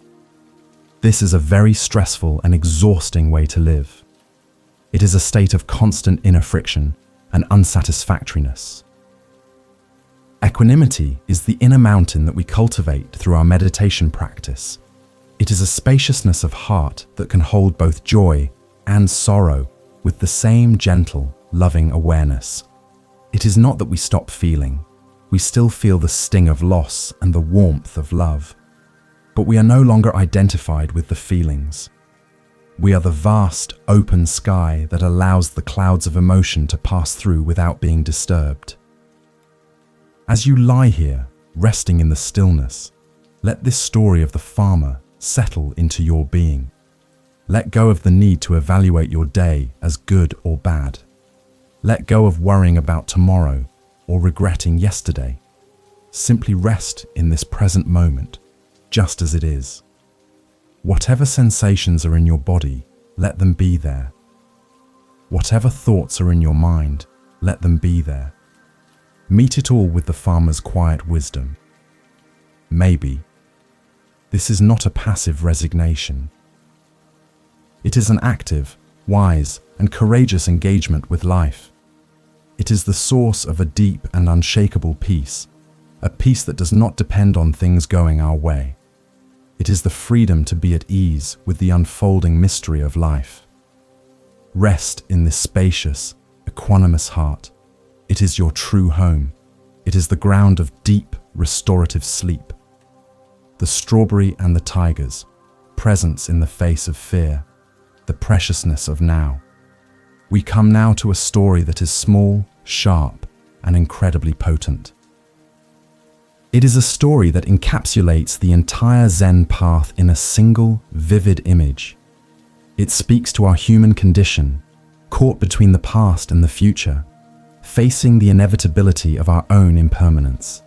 This is a very stressful and exhausting way to live. It is a state of constant inner friction and unsatisfactoriness. Equanimity is the inner mountain that we cultivate through our meditation practice. It is a spaciousness of heart that can hold both joy and sorrow with the same gentle, loving awareness. It is not that we stop feeling. We still feel the sting of loss and the warmth of love. But we are no longer identified with the feelings. We are the vast, open sky that allows the clouds of emotion to pass through without being disturbed. As you lie here, resting in the stillness, let this story of the farmer settle into your being. Let go of the need to evaluate your day as good or bad. Let go of worrying about tomorrow or regretting yesterday. Simply rest in this present moment, just as it is. Whatever sensations are in your body, let them be there. Whatever thoughts are in your mind, let them be there. Meet it all with the farmer's quiet wisdom. Maybe. This is not a passive resignation. It is an active, wise, and courageous engagement with life. It is the source of a deep and unshakable peace, a peace that does not depend on things going our way. It is the freedom to be at ease with the unfolding mystery of life. Rest in this spacious, equanimous heart. It is your true home. It is the ground of deep, restorative sleep. The strawberry and the tigers, presence in the face of fear, the preciousness of now. We come now to a story that is small, sharp, and incredibly potent. It is a story that encapsulates the entire Zen path in a single, vivid image. It speaks to our human condition, caught between the past and the future, facing the inevitability of our own impermanence.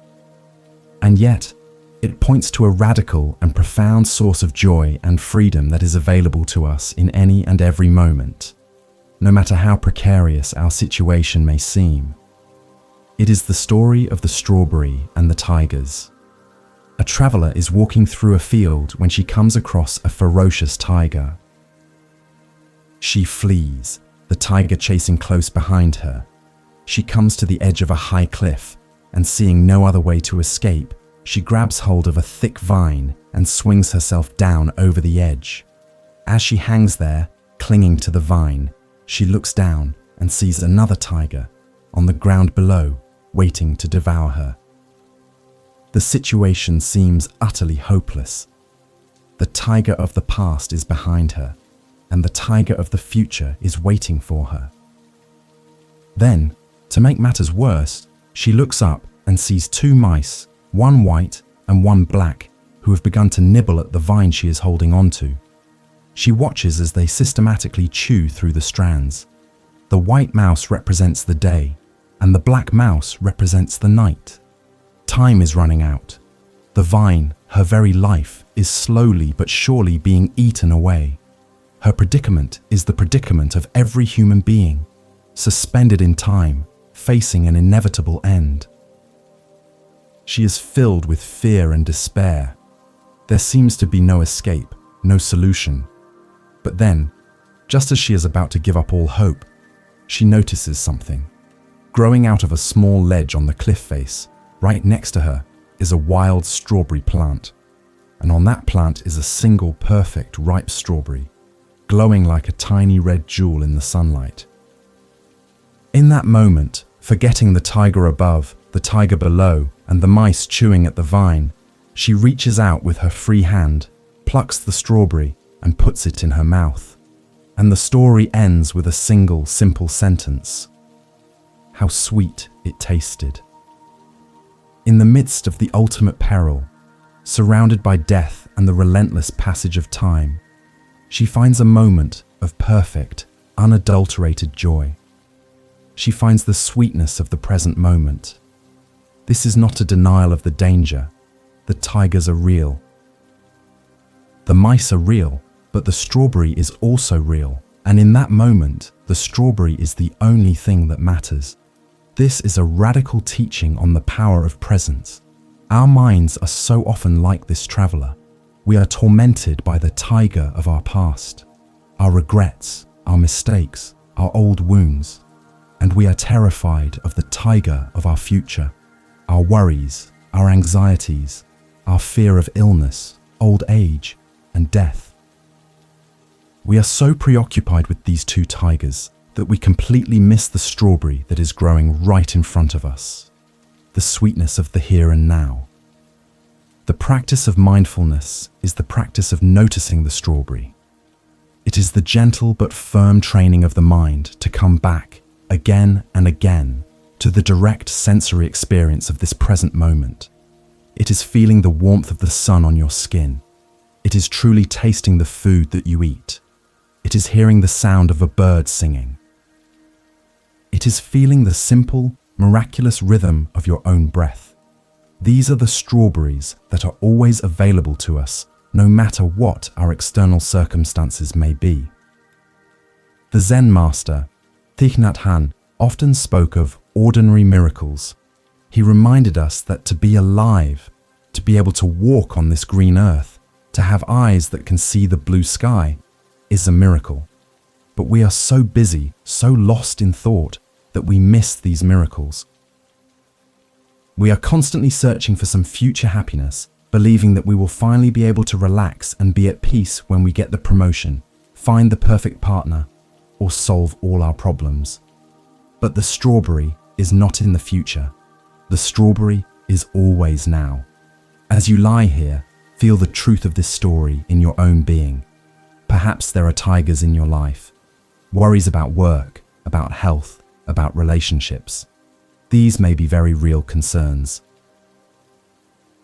And yet, It points to a radical and profound source of joy and freedom that is available to us in any and every moment, no matter how precarious our situation may seem. It is the story of the strawberry and the tigers. A traveler is walking through a field when she comes across a ferocious tiger. She flees, the tiger chasing close behind her. She comes to the edge of a high cliff, and seeing no other way to escape, she grabs hold of a thick vine and swings herself down over the edge. As she hangs there, clinging to the vine, she looks down and sees another tiger on the ground below, waiting to devour her. The situation seems utterly hopeless. The tiger of the past is behind her, and the tiger of the future is waiting for her. Then, to make matters worse, she looks up and sees two mice, one white and one black, who have begun to nibble at the vine she is holding onto. She watches as they systematically chew through the strands. The white mouse represents the day, and the black mouse represents the night. Time is running out. The vine, her very life, is slowly but surely being eaten away. Her predicament is the predicament of every human being, suspended in time, facing an inevitable end. She is filled with fear and despair. There seems to be no escape, no solution. But then, just as she is about to give up all hope, she notices something. Growing out of a small ledge on the cliff face, right next to her, is a wild strawberry plant. And on that plant is a single perfect ripe strawberry, glowing like a tiny red jewel in the sunlight. In that moment, forgetting the tiger above, the tiger below, and the mice chewing at the vine, she reaches out with her free hand, plucks the strawberry, and puts it in her mouth. And the story ends with a single, simple sentence. How sweet it tasted. In the midst of the ultimate peril, surrounded by death and the relentless passage of time, she finds a moment of perfect, unadulterated joy. She finds the sweetness of the present moment. This is not a denial of the danger. The tigers are real. The mice are real, but the strawberry is also real. And in that moment, the strawberry is the only thing that matters. This is a radical teaching on the power of presence. Our minds are so often like this traveler. We are tormented by the tiger of our past, our regrets, our mistakes, our old wounds. And we are terrified of the tiger of our future, our worries, our anxieties, our fear of illness, old age, and death. We are so preoccupied with these two tigers that we completely miss the strawberry that is growing right in front of us, the sweetness of the here and now. The practice of mindfulness is the practice of noticing the strawberry. It is the gentle but firm training of the mind to come back again and again to the direct sensory experience of this present moment. It is feeling the warmth of the sun on your skin. It is truly tasting the food that you eat. It is hearing the sound of a bird singing. It is feeling the simple, miraculous rhythm of your own breath. These are the strawberries that are always available to us, no matter what our external circumstances may be. The Zen master, Thich Nhat Hanh, often spoke of ordinary miracles. He reminded us that to be alive, to be able to walk on this green earth, to have eyes that can see the blue sky, is a miracle. But we are so busy, so lost in thought, that we miss these miracles. We are constantly searching for some future happiness, believing that we will finally be able to relax and be at peace when we get the promotion, find the perfect partner, or solve all our problems. But the strawberry is not in the future. The strawberry is always now. As you lie here, feel the truth of this story in your own being. Perhaps there are tigers in your life, worries about work, about health, about relationships. These may be very real concerns.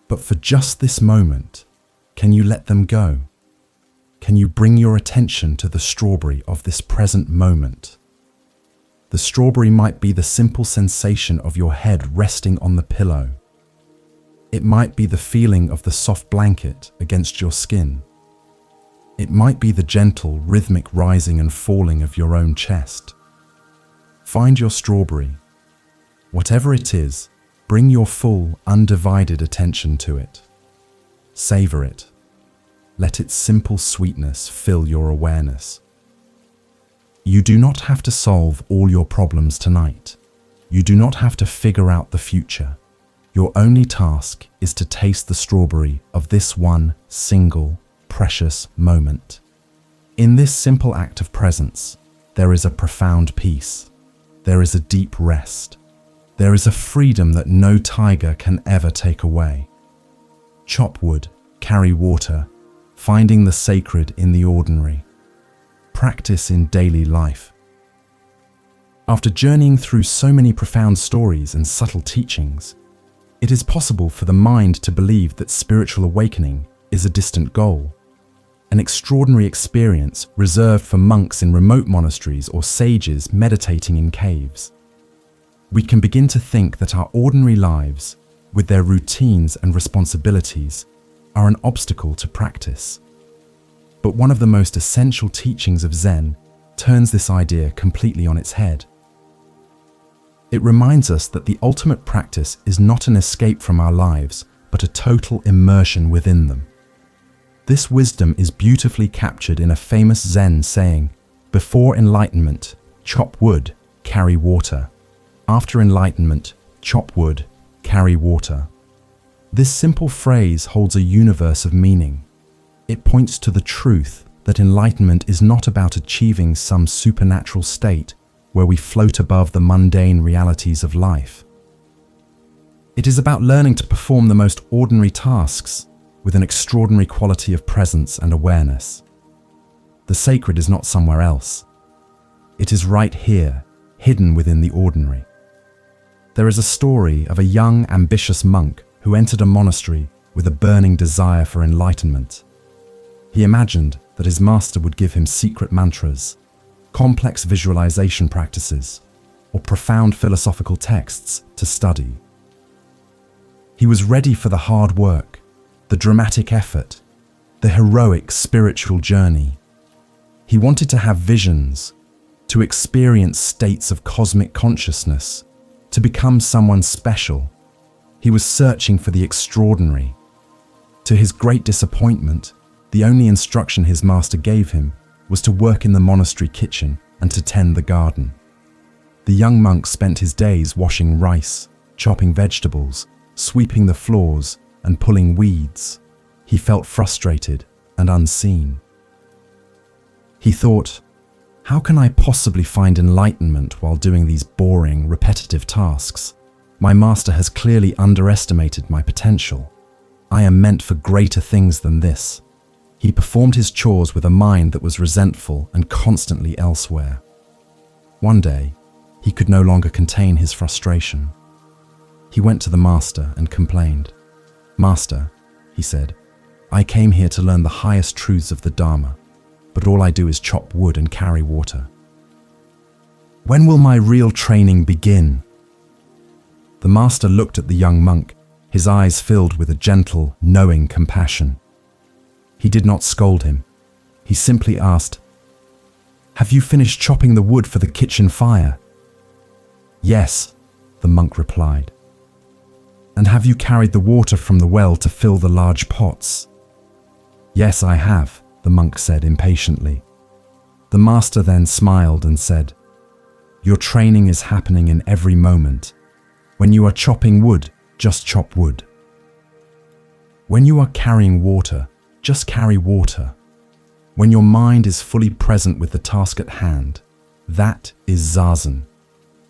But for just this moment, can you let them go? Can you bring your attention to the strawberry of this present moment? The strawberry might be the simple sensation of your head resting on the pillow. It might be the feeling of the soft blanket against your skin. It might be the gentle, rhythmic rising and falling of your own chest. Find your strawberry. Whatever it is, bring your full, undivided attention to it. Savor it. Let its simple sweetness fill your awareness. You do not have to solve all your problems tonight. You do not have to figure out the future. Your only task is to taste the strawberry of this one single, precious moment. In this simple act of presence, there is a profound peace. There is a deep rest. There is a freedom that no tiger can ever take away. Chop wood, carry water, finding the sacred in the ordinary. Practice in daily life. After journeying through so many profound stories and subtle teachings, it is possible for the mind to believe that spiritual awakening is a distant goal, an extraordinary experience reserved for monks in remote monasteries or sages meditating in caves. We can begin to think that our ordinary lives, with their routines and responsibilities, are an obstacle to practice. But one of the most essential teachings of Zen turns this idea completely on its head. It reminds us that the ultimate practice is not an escape from our lives, but a total immersion within them. This wisdom is beautifully captured in a famous Zen saying, "Before enlightenment, chop wood, carry water. After enlightenment, chop wood, carry water." This simple phrase holds a universe of meaning. It points to the truth that enlightenment is not about achieving some supernatural state where we float above the mundane realities of life. It is about learning to perform the most ordinary tasks with an extraordinary quality of presence and awareness. The sacred is not somewhere else. It is right here, hidden within the ordinary. There is a story of a young, ambitious monk who entered a monastery with a burning desire for enlightenment. He imagined that his master would give him secret mantras, complex visualization practices, or profound philosophical texts to study. He was ready for the hard work, the dramatic effort, the heroic spiritual journey. He wanted to have visions, to experience states of cosmic consciousness, to become someone special. He was searching for the extraordinary. To his great disappointment, the only instruction his master gave him was to work in the monastery kitchen and to tend the garden. The young monk spent his days washing rice, chopping vegetables, sweeping the floors, and pulling weeds. He felt frustrated and unseen. He thought, "How can I possibly find enlightenment while doing these boring, repetitive tasks? My master has clearly underestimated my potential. I am meant for greater things than this." He performed his chores with a mind that was resentful and constantly elsewhere. One day, he could no longer contain his frustration. He went to the master and complained. "Master," he said, "I came here to learn the highest truths of the Dharma, but all I do is chop wood and carry water. When will my real training begin?" The master looked at the young monk, his eyes filled with a gentle, knowing compassion. He did not scold him. He simply asked, "Have you finished chopping the wood for the kitchen fire?" "Yes," the monk replied. "And have you carried the water from the well to fill the large pots?" "Yes, I have," the monk said impatiently. The master then smiled and said, "Your training is happening in every moment. When you are chopping wood, just chop wood. When you are carrying water, just carry water. When your mind is fully present with the task at hand, that is Zazen.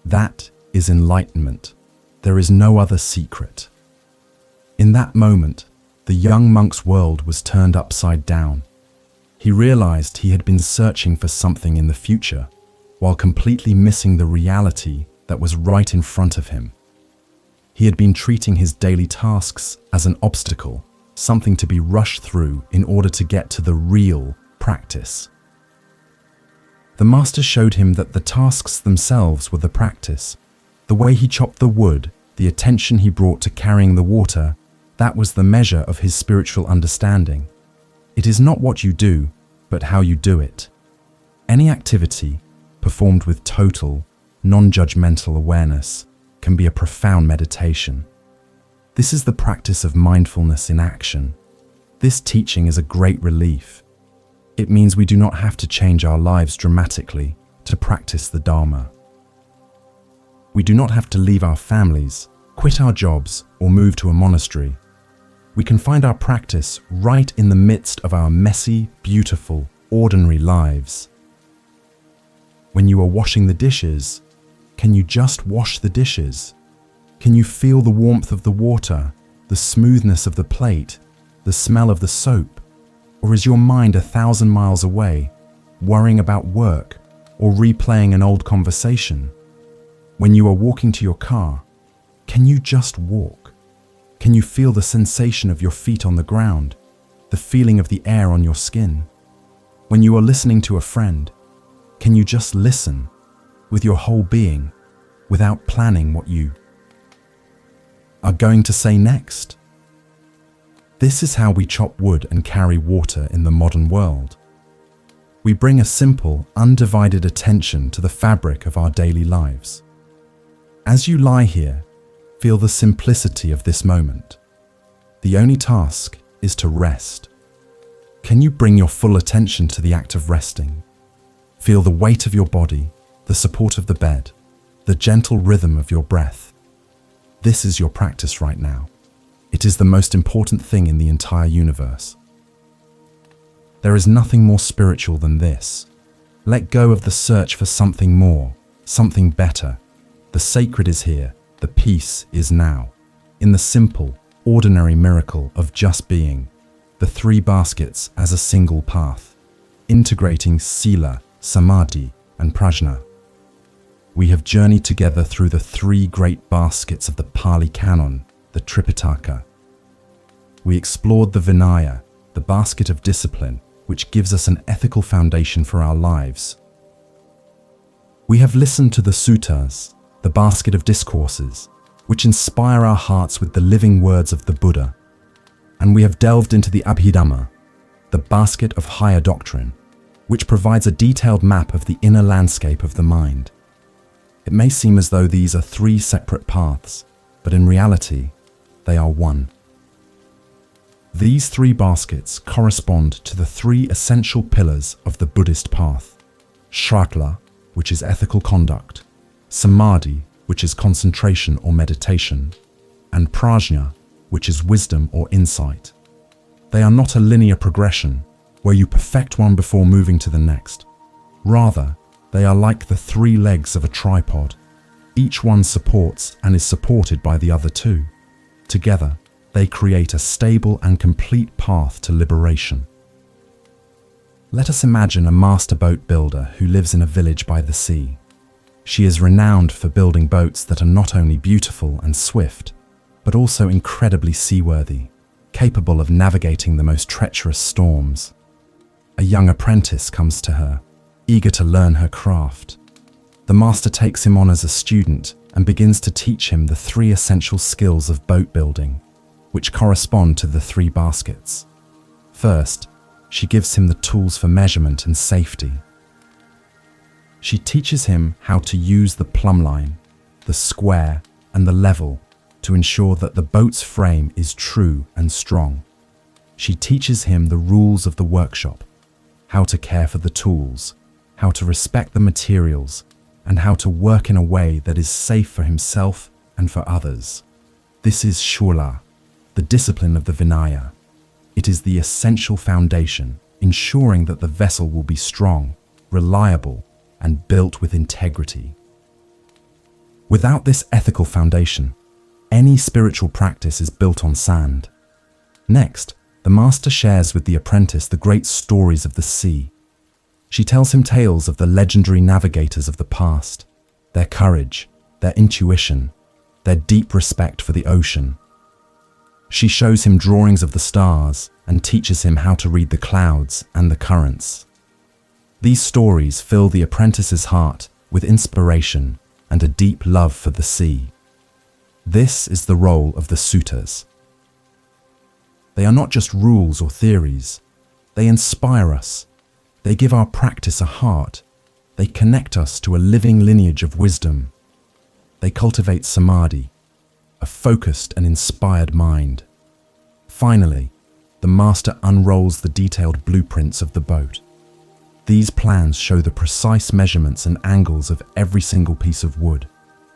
That is enlightenment. There is no other secret." In that moment, the young monk's world was turned upside down. He realized he had been searching for something in the future, while completely missing the reality that was right in front of him. He had been treating his daily tasks as an obstacle, something to be rushed through in order to get to the real practice. The master showed him that the tasks themselves were the practice. The way he chopped the wood, the attention he brought to carrying the water, That was the measure of his spiritual understanding. It is not what you do, but how you do it. Any activity performed with total, non-judgmental awareness can be a profound meditation. This is the practice of mindfulness in action. This teaching is a great relief. It means we do not have to change our lives dramatically to practice the Dharma. We do not have to leave our families, quit our jobs, or move to a monastery. We can find our practice right in the midst of our messy, beautiful, ordinary lives. When you are washing the dishes, can you just wash the dishes? Can you feel the warmth of the water, the smoothness of the plate, the smell of the soap? Or is your mind 1,000 miles away, worrying about work or replaying an old conversation? When you are walking to your car, can you just walk? Can you feel the sensation of your feet on the ground, the feeling of the air on your skin? When you are listening to a friend, can you just listen with your whole being without planning what you are going to say next? This is how we chop wood and carry water in the modern world. We bring a simple, undivided attention to the fabric of our daily lives. As you lie here, feel the simplicity of this moment. The only task is to rest. Can you bring your full attention to the act of resting? Feel the weight of your body, the support of the bed, the gentle rhythm of your breath. This is your practice right now. It is the most important thing in the entire universe. There is nothing more spiritual than this. Let go of the search for something more, something better. The sacred is here, the peace is now. In the simple, ordinary miracle of just being, the three baskets as a single path, integrating sila, samadhi, and prajna. We have journeyed together through the three great baskets of the Pali Canon, the Tripitaka. We explored the Vinaya, the basket of discipline, which gives us an ethical foundation for our lives. We have listened to the suttas, the basket of discourses, which inspire our hearts with the living words of the Buddha. And we have delved into the Abhidhamma, the basket of higher doctrine, which provides a detailed map of the inner landscape of the mind. It may seem as though these are three separate paths, but in reality, they are one. These three baskets correspond to the three essential pillars of the Buddhist path: Shratla, which is ethical conduct; Samadhi, which is concentration or meditation; and Prajna, which is wisdom or insight. They are not a linear progression, where you perfect one before moving to the next. Rather, they are like the three legs of a tripod. Each one supports and is supported by the other two. Together, they create a stable and complete path to liberation. Let us imagine a master boat builder who lives in a village by the sea. She is renowned for building boats that are not only beautiful and swift, but also incredibly seaworthy, capable of navigating the most treacherous storms. A young apprentice comes to her, eager to learn her craft. The master takes him on as a student and begins to teach him the three essential skills of boat building, which correspond to the three baskets. First, she gives him the tools for measurement and safety. She teaches him how to use the plumb line, the square, and the level to ensure that the boat's frame is true and strong. She teaches him the rules of the workshop, how to care for the tools, how to respect the materials, and how to work in a way that is safe for himself and for others. This is Shula, the discipline of the Vinaya. It is the essential foundation, ensuring that the vessel will be strong, reliable, and built with integrity. Without this ethical foundation, any spiritual practice is built on sand. Next, the master shares with the apprentice the great stories of the sea. She tells him tales of the legendary navigators of the past, their courage, their intuition, their deep respect for the ocean. She shows him drawings of the stars and teaches him how to read the clouds and the currents. These stories fill the apprentice's heart with inspiration and a deep love for the sea. This is the role of the suttas. They are not just rules or theories. They inspire us. They give our practice a heart. They connect us to a living lineage of wisdom. They cultivate samadhi, a focused and inspired mind. Finally, the master unrolls the detailed blueprints of the boat. These plans show the precise measurements and angles of every single piece of wood,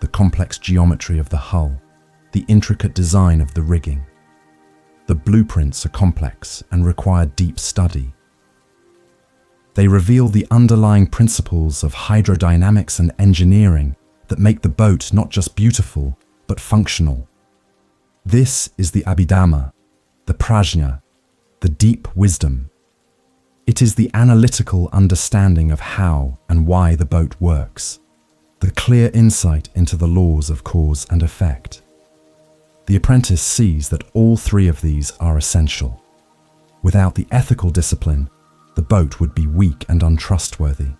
the complex geometry of the hull, the intricate design of the rigging. The blueprints are complex and require deep study. They reveal the underlying principles of hydrodynamics and engineering that make the boat not just beautiful, but functional. This is the Abhidhamma, the prajna, the deep wisdom. It is the analytical understanding of how and why the boat works, the clear insight into the laws of cause and effect. The apprentice sees that all three of these are essential. Without the ethical discipline, the boat would be weak and untrustworthy.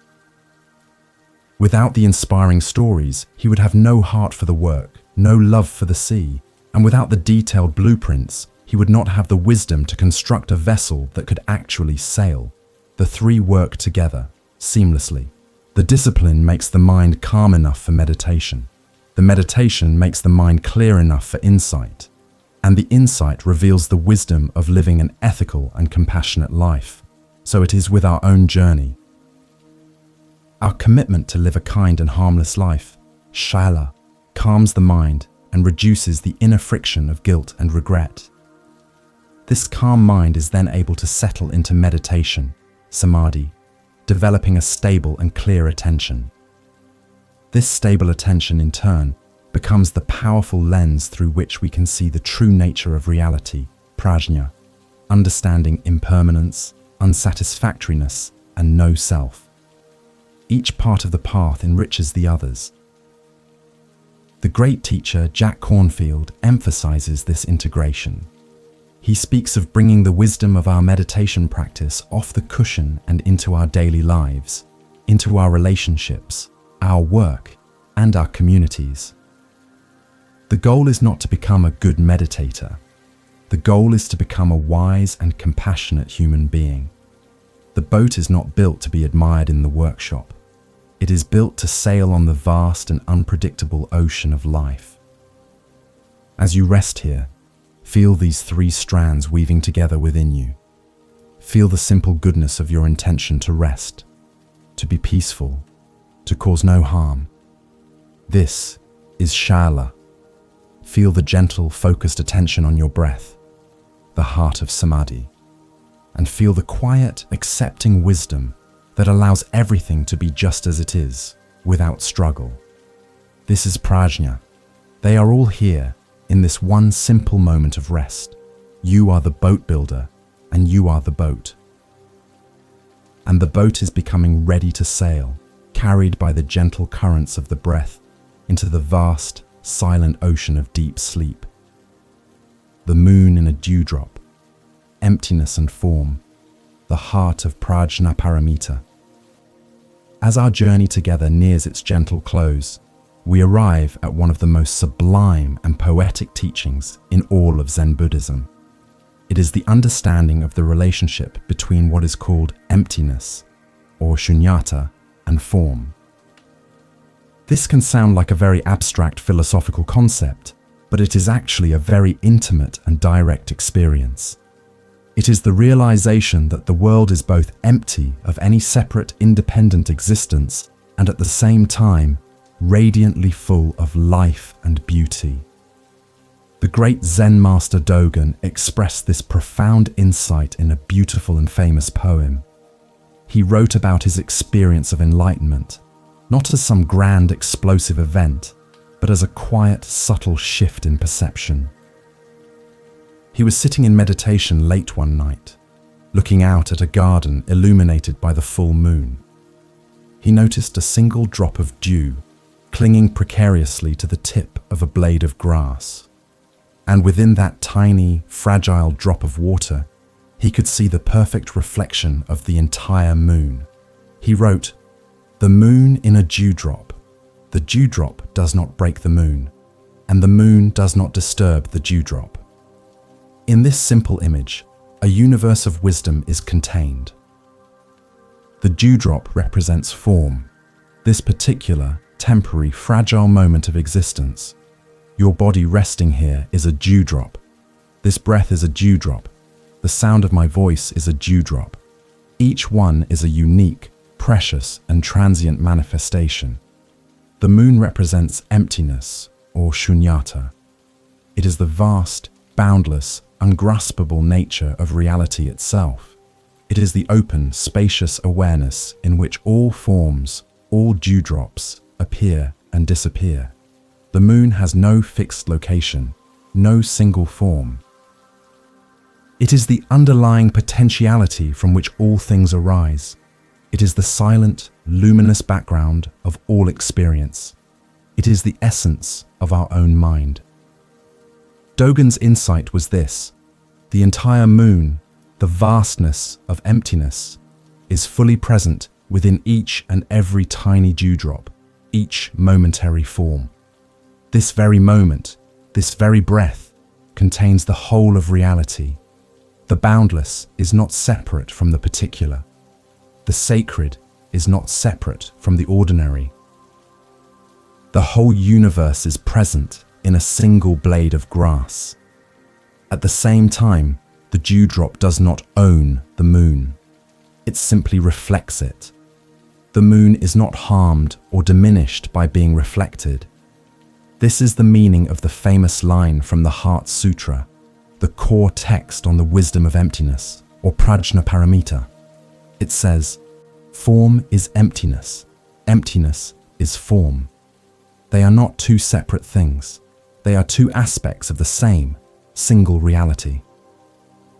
Without the inspiring stories, he would have no heart for the work, no love for the sea, and without the detailed blueprints, he would not have the wisdom to construct a vessel that could actually sail. The three work together, seamlessly. The discipline makes the mind calm enough for meditation. The meditation makes the mind clear enough for insight. And the insight reveals the wisdom of living an ethical and compassionate life. So it is with our own journey. Our commitment to live a kind and harmless life, shaila, calms the mind and reduces the inner friction of guilt and regret. This calm mind is then able to settle into meditation, samadhi, developing a stable and clear attention. This stable attention, in turn, becomes the powerful lens through which we can see the true nature of reality, prajna, understanding impermanence, unsatisfactoriness, and no self. Each part of the path enriches the others. The great teacher Jack Cornfield emphasizes this integration. He speaks of bringing the wisdom of our meditation practice off the cushion and into our daily lives, into our relationships, our work, and our communities. The goal is not to become a good meditator. The goal is to become a wise and compassionate human being. The boat is not built to be admired in the workshop. It is built to sail on the vast and unpredictable ocean of life. As you rest here, feel these three strands weaving together within you. Feel the simple goodness of your intention to rest, to be peaceful, to cause no harm. This is shaila. Feel the gentle, focused attention on your breath, the heart of samadhi, and feel the quiet, accepting wisdom that allows everything to be just as it is, without struggle. This is prajna. They are all here in this one simple moment of rest. You are the boat builder, and you are the boat. And the boat is becoming ready to sail, carried by the gentle currents of the breath into the vast, silent ocean of deep sleep. The moon in a dewdrop, emptiness and form, the heart of prajna paramita. As our journey together nears its gentle close, we arrive at one of the most sublime and poetic teachings in all of Zen Buddhism. It is the understanding of the relationship between what is called emptiness, or shunyata, and form. This can sound like a very abstract philosophical concept, but it is actually a very intimate and direct experience. It is the realization that the world is both empty of any separate independent existence and at the same time radiantly full of life and beauty. The great Zen master Dogen expressed this profound insight in a beautiful and famous poem. He wrote about his experience of enlightenment, not as some grand explosive event, but as a quiet, subtle shift in perception. He was sitting in meditation late one night, looking out at a garden illuminated by the full moon. He noticed a single drop of dew clinging precariously to the tip of a blade of grass. And within that tiny, fragile drop of water, he could see the perfect reflection of the entire moon. He wrote, "The moon in a dewdrop. The dewdrop does not break the moon, and the moon does not disturb the dewdrop." In this simple image, a universe of wisdom is contained. The dewdrop represents form, this particular, temporary, fragile moment of existence. Your body resting here is a dewdrop. This breath is a dewdrop. The sound of my voice is a dewdrop. Each one is a unique, precious, and transient manifestation. The moon represents emptiness, or shunyata. It is the vast, boundless, ungraspable nature of reality itself. It is the open, spacious awareness in which all forms, all dewdrops, appear and disappear. The moon has no fixed location, no single form. It is the underlying potentiality from which all things arise. It is the silent, luminous background of all experience. It is the essence of our own mind. Dogen's insight was this: the entire moon, the vastness of emptiness, is fully present within each and every tiny dewdrop, each momentary form. This very moment, this very breath, contains the whole of reality. The boundless is not separate from the particular. The sacred is not separate from the ordinary. The whole universe is present in a single blade of grass. At the same time, the dewdrop does not own the moon. It simply reflects it. The moon is not harmed or diminished by being reflected. This is the meaning of the famous line from the Heart Sutra, the core text on the wisdom of emptiness, or Prajnaparamita. It says, "Form is emptiness. Emptiness is form." They are not two separate things. They are two aspects of the same, single reality.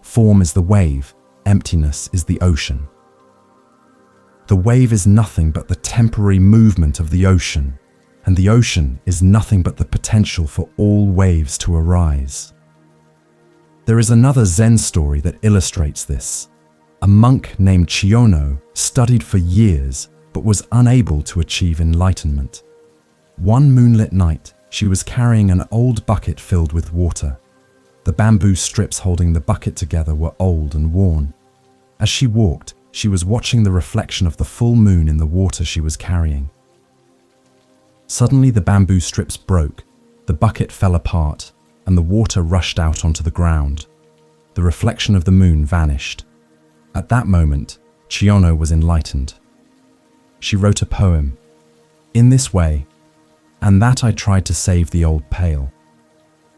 Form is the wave, emptiness is the ocean. The wave is nothing but the temporary movement of the ocean, and the ocean is nothing but the potential for all waves to arise. There is another Zen story that illustrates this. A monk named Chiyono studied for years but was unable to achieve enlightenment. One moonlit night, she was carrying an old bucket filled with water. The bamboo strips holding the bucket together were old and worn. As she walked, she was watching the reflection of the full moon in the water she was carrying. Suddenly the bamboo strips broke, the bucket fell apart, and the water rushed out onto the ground. The reflection of the moon vanished. At that moment, Chiyono was enlightened. She wrote a poem. In this way, and that I tried to save the old pail.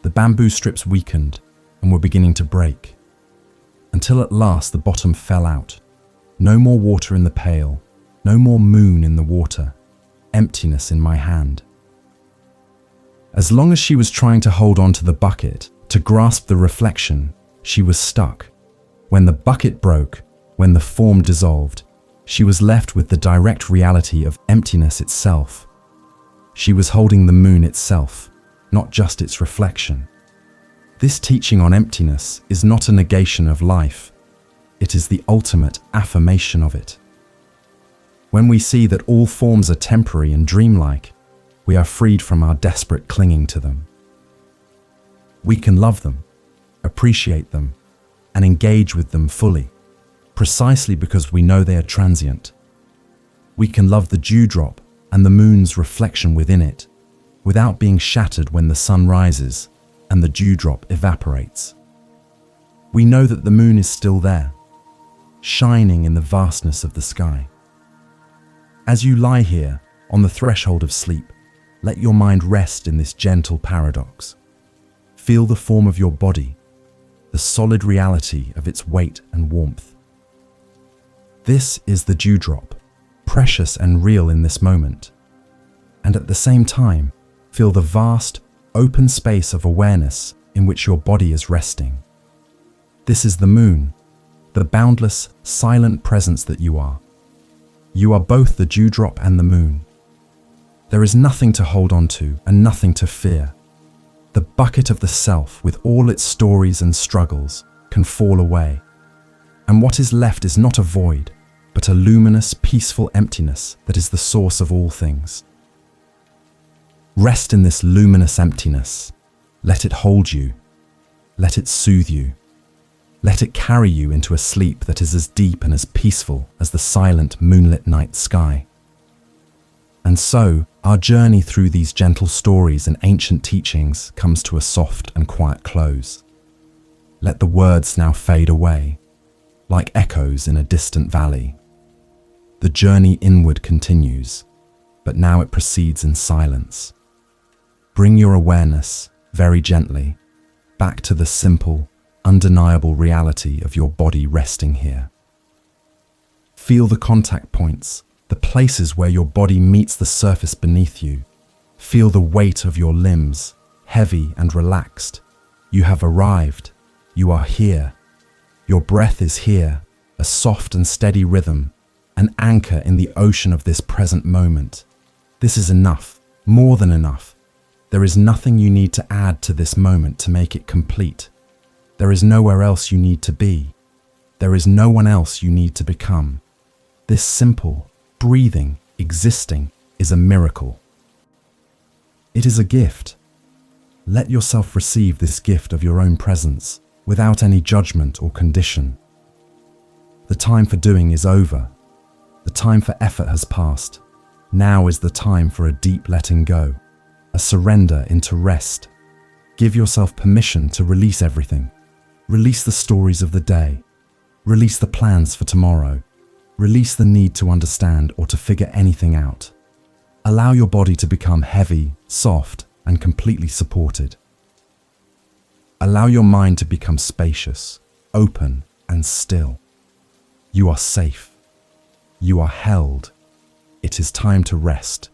The bamboo strips weakened and were beginning to break, until at last the bottom fell out. No more water in the pail, no more moon in the water, emptiness in my hand. As long as she was trying to hold on to the bucket, to grasp the reflection, she was stuck. When the bucket broke, when the form dissolved, she was left with the direct reality of emptiness itself. She was holding the moon itself, not just its reflection. This teaching on emptiness is not a negation of life. It is the ultimate affirmation of it. When we see that all forms are temporary and dreamlike, we are freed from our desperate clinging to them. We can love them, appreciate them, and engage with them fully, precisely because we know they are transient. We can love the dewdrop and the moon's reflection within it, without being shattered when the sun rises and the dewdrop evaporates. We know that the moon is still there, shining in the vastness of the sky. As you lie here on the threshold of sleep, let your mind rest in this gentle paradox. Feel the form of your body, the solid reality of its weight and warmth. This is the dewdrop, precious and real in this moment. And at the same time, feel the vast, open space of awareness in which your body is resting. This is the moon, the boundless, silent presence that you are. You are both the dewdrop and the moon. There is nothing to hold on to and nothing to fear. The bucket of the self, with all its stories and struggles, can fall away. And what is left is not a void, but a luminous, peaceful emptiness that is the source of all things. Rest in this luminous emptiness. Let it hold you. Let it soothe you. Let it carry you into a sleep that is as deep and as peaceful as the silent moonlit night sky. And so, our journey through these gentle stories and ancient teachings comes to a soft and quiet close. Let the words now fade away, like echoes in a distant valley. The journey inward continues, but now it proceeds in silence. Bring your awareness, very gently, back to the simple, undeniable reality of your body resting here. Feel the contact points, the places where your body meets the surface beneath you. Feel the weight of your limbs, heavy and relaxed. You have arrived. You are here. Your breath is here, a soft and steady rhythm, an anchor in the ocean of this present moment. This is enough, more than enough. There is nothing you need to add to this moment to make it complete. There is nowhere else you need to be. There is no one else you need to become. This simple, breathing, existing is a miracle. It is a gift. Let yourself receive this gift of your own presence without any judgment or condition. The time for doing is over. The time for effort has passed. Now is the time for a deep letting go, a surrender into rest. Give yourself permission to release everything. Release the stories of the day. Release the plans for tomorrow. Release the need to understand or to figure anything out. Allow your body to become heavy, soft, and completely supported. Allow your mind to become spacious, open, and still. You are safe. You are held. It is time to rest.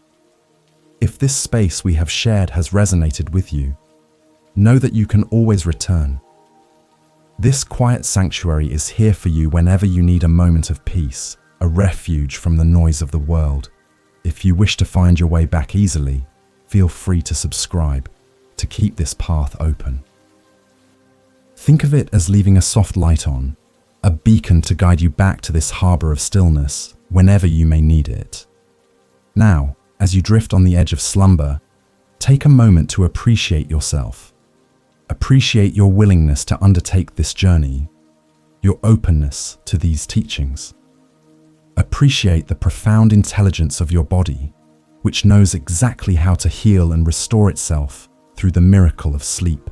If this space we have shared has resonated with you, know that you can always return. This quiet sanctuary is here for you whenever you need a moment of peace, a refuge from the noise of the world. If you wish to find your way back easily, feel free to subscribe to keep this path open. Think of it as leaving a soft light on, a beacon to guide you back to this harbor of stillness whenever you may need it. Now, as you drift on the edge of slumber, take a moment to appreciate yourself. Appreciate your willingness to undertake this journey, your openness to these teachings. Appreciate the profound intelligence of your body, which knows exactly how to heal and restore itself through the miracle of sleep.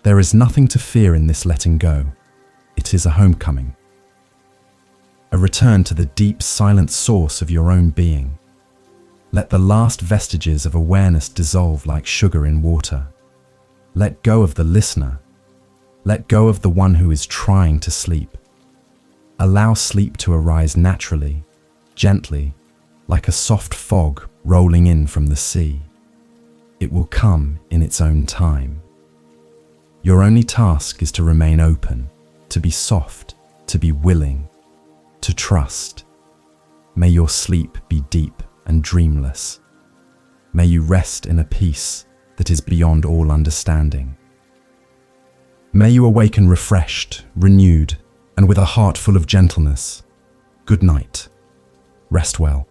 There is nothing to fear in this letting go. It is a homecoming. A return to the deep, silent source of your own being. Let the last vestiges of awareness dissolve like sugar in water. Let go of the listener. Let go of the one who is trying to sleep. Allow sleep to arise naturally, gently, like a soft fog rolling in from the sea. It will come in its own time. Your only task is to remain open, to be soft, to be willing, to trust. May your sleep be deep and dreamless. May you rest in a peace that is beyond all understanding. May you awaken refreshed, renewed, and with a heart full of gentleness. Good night. Rest well.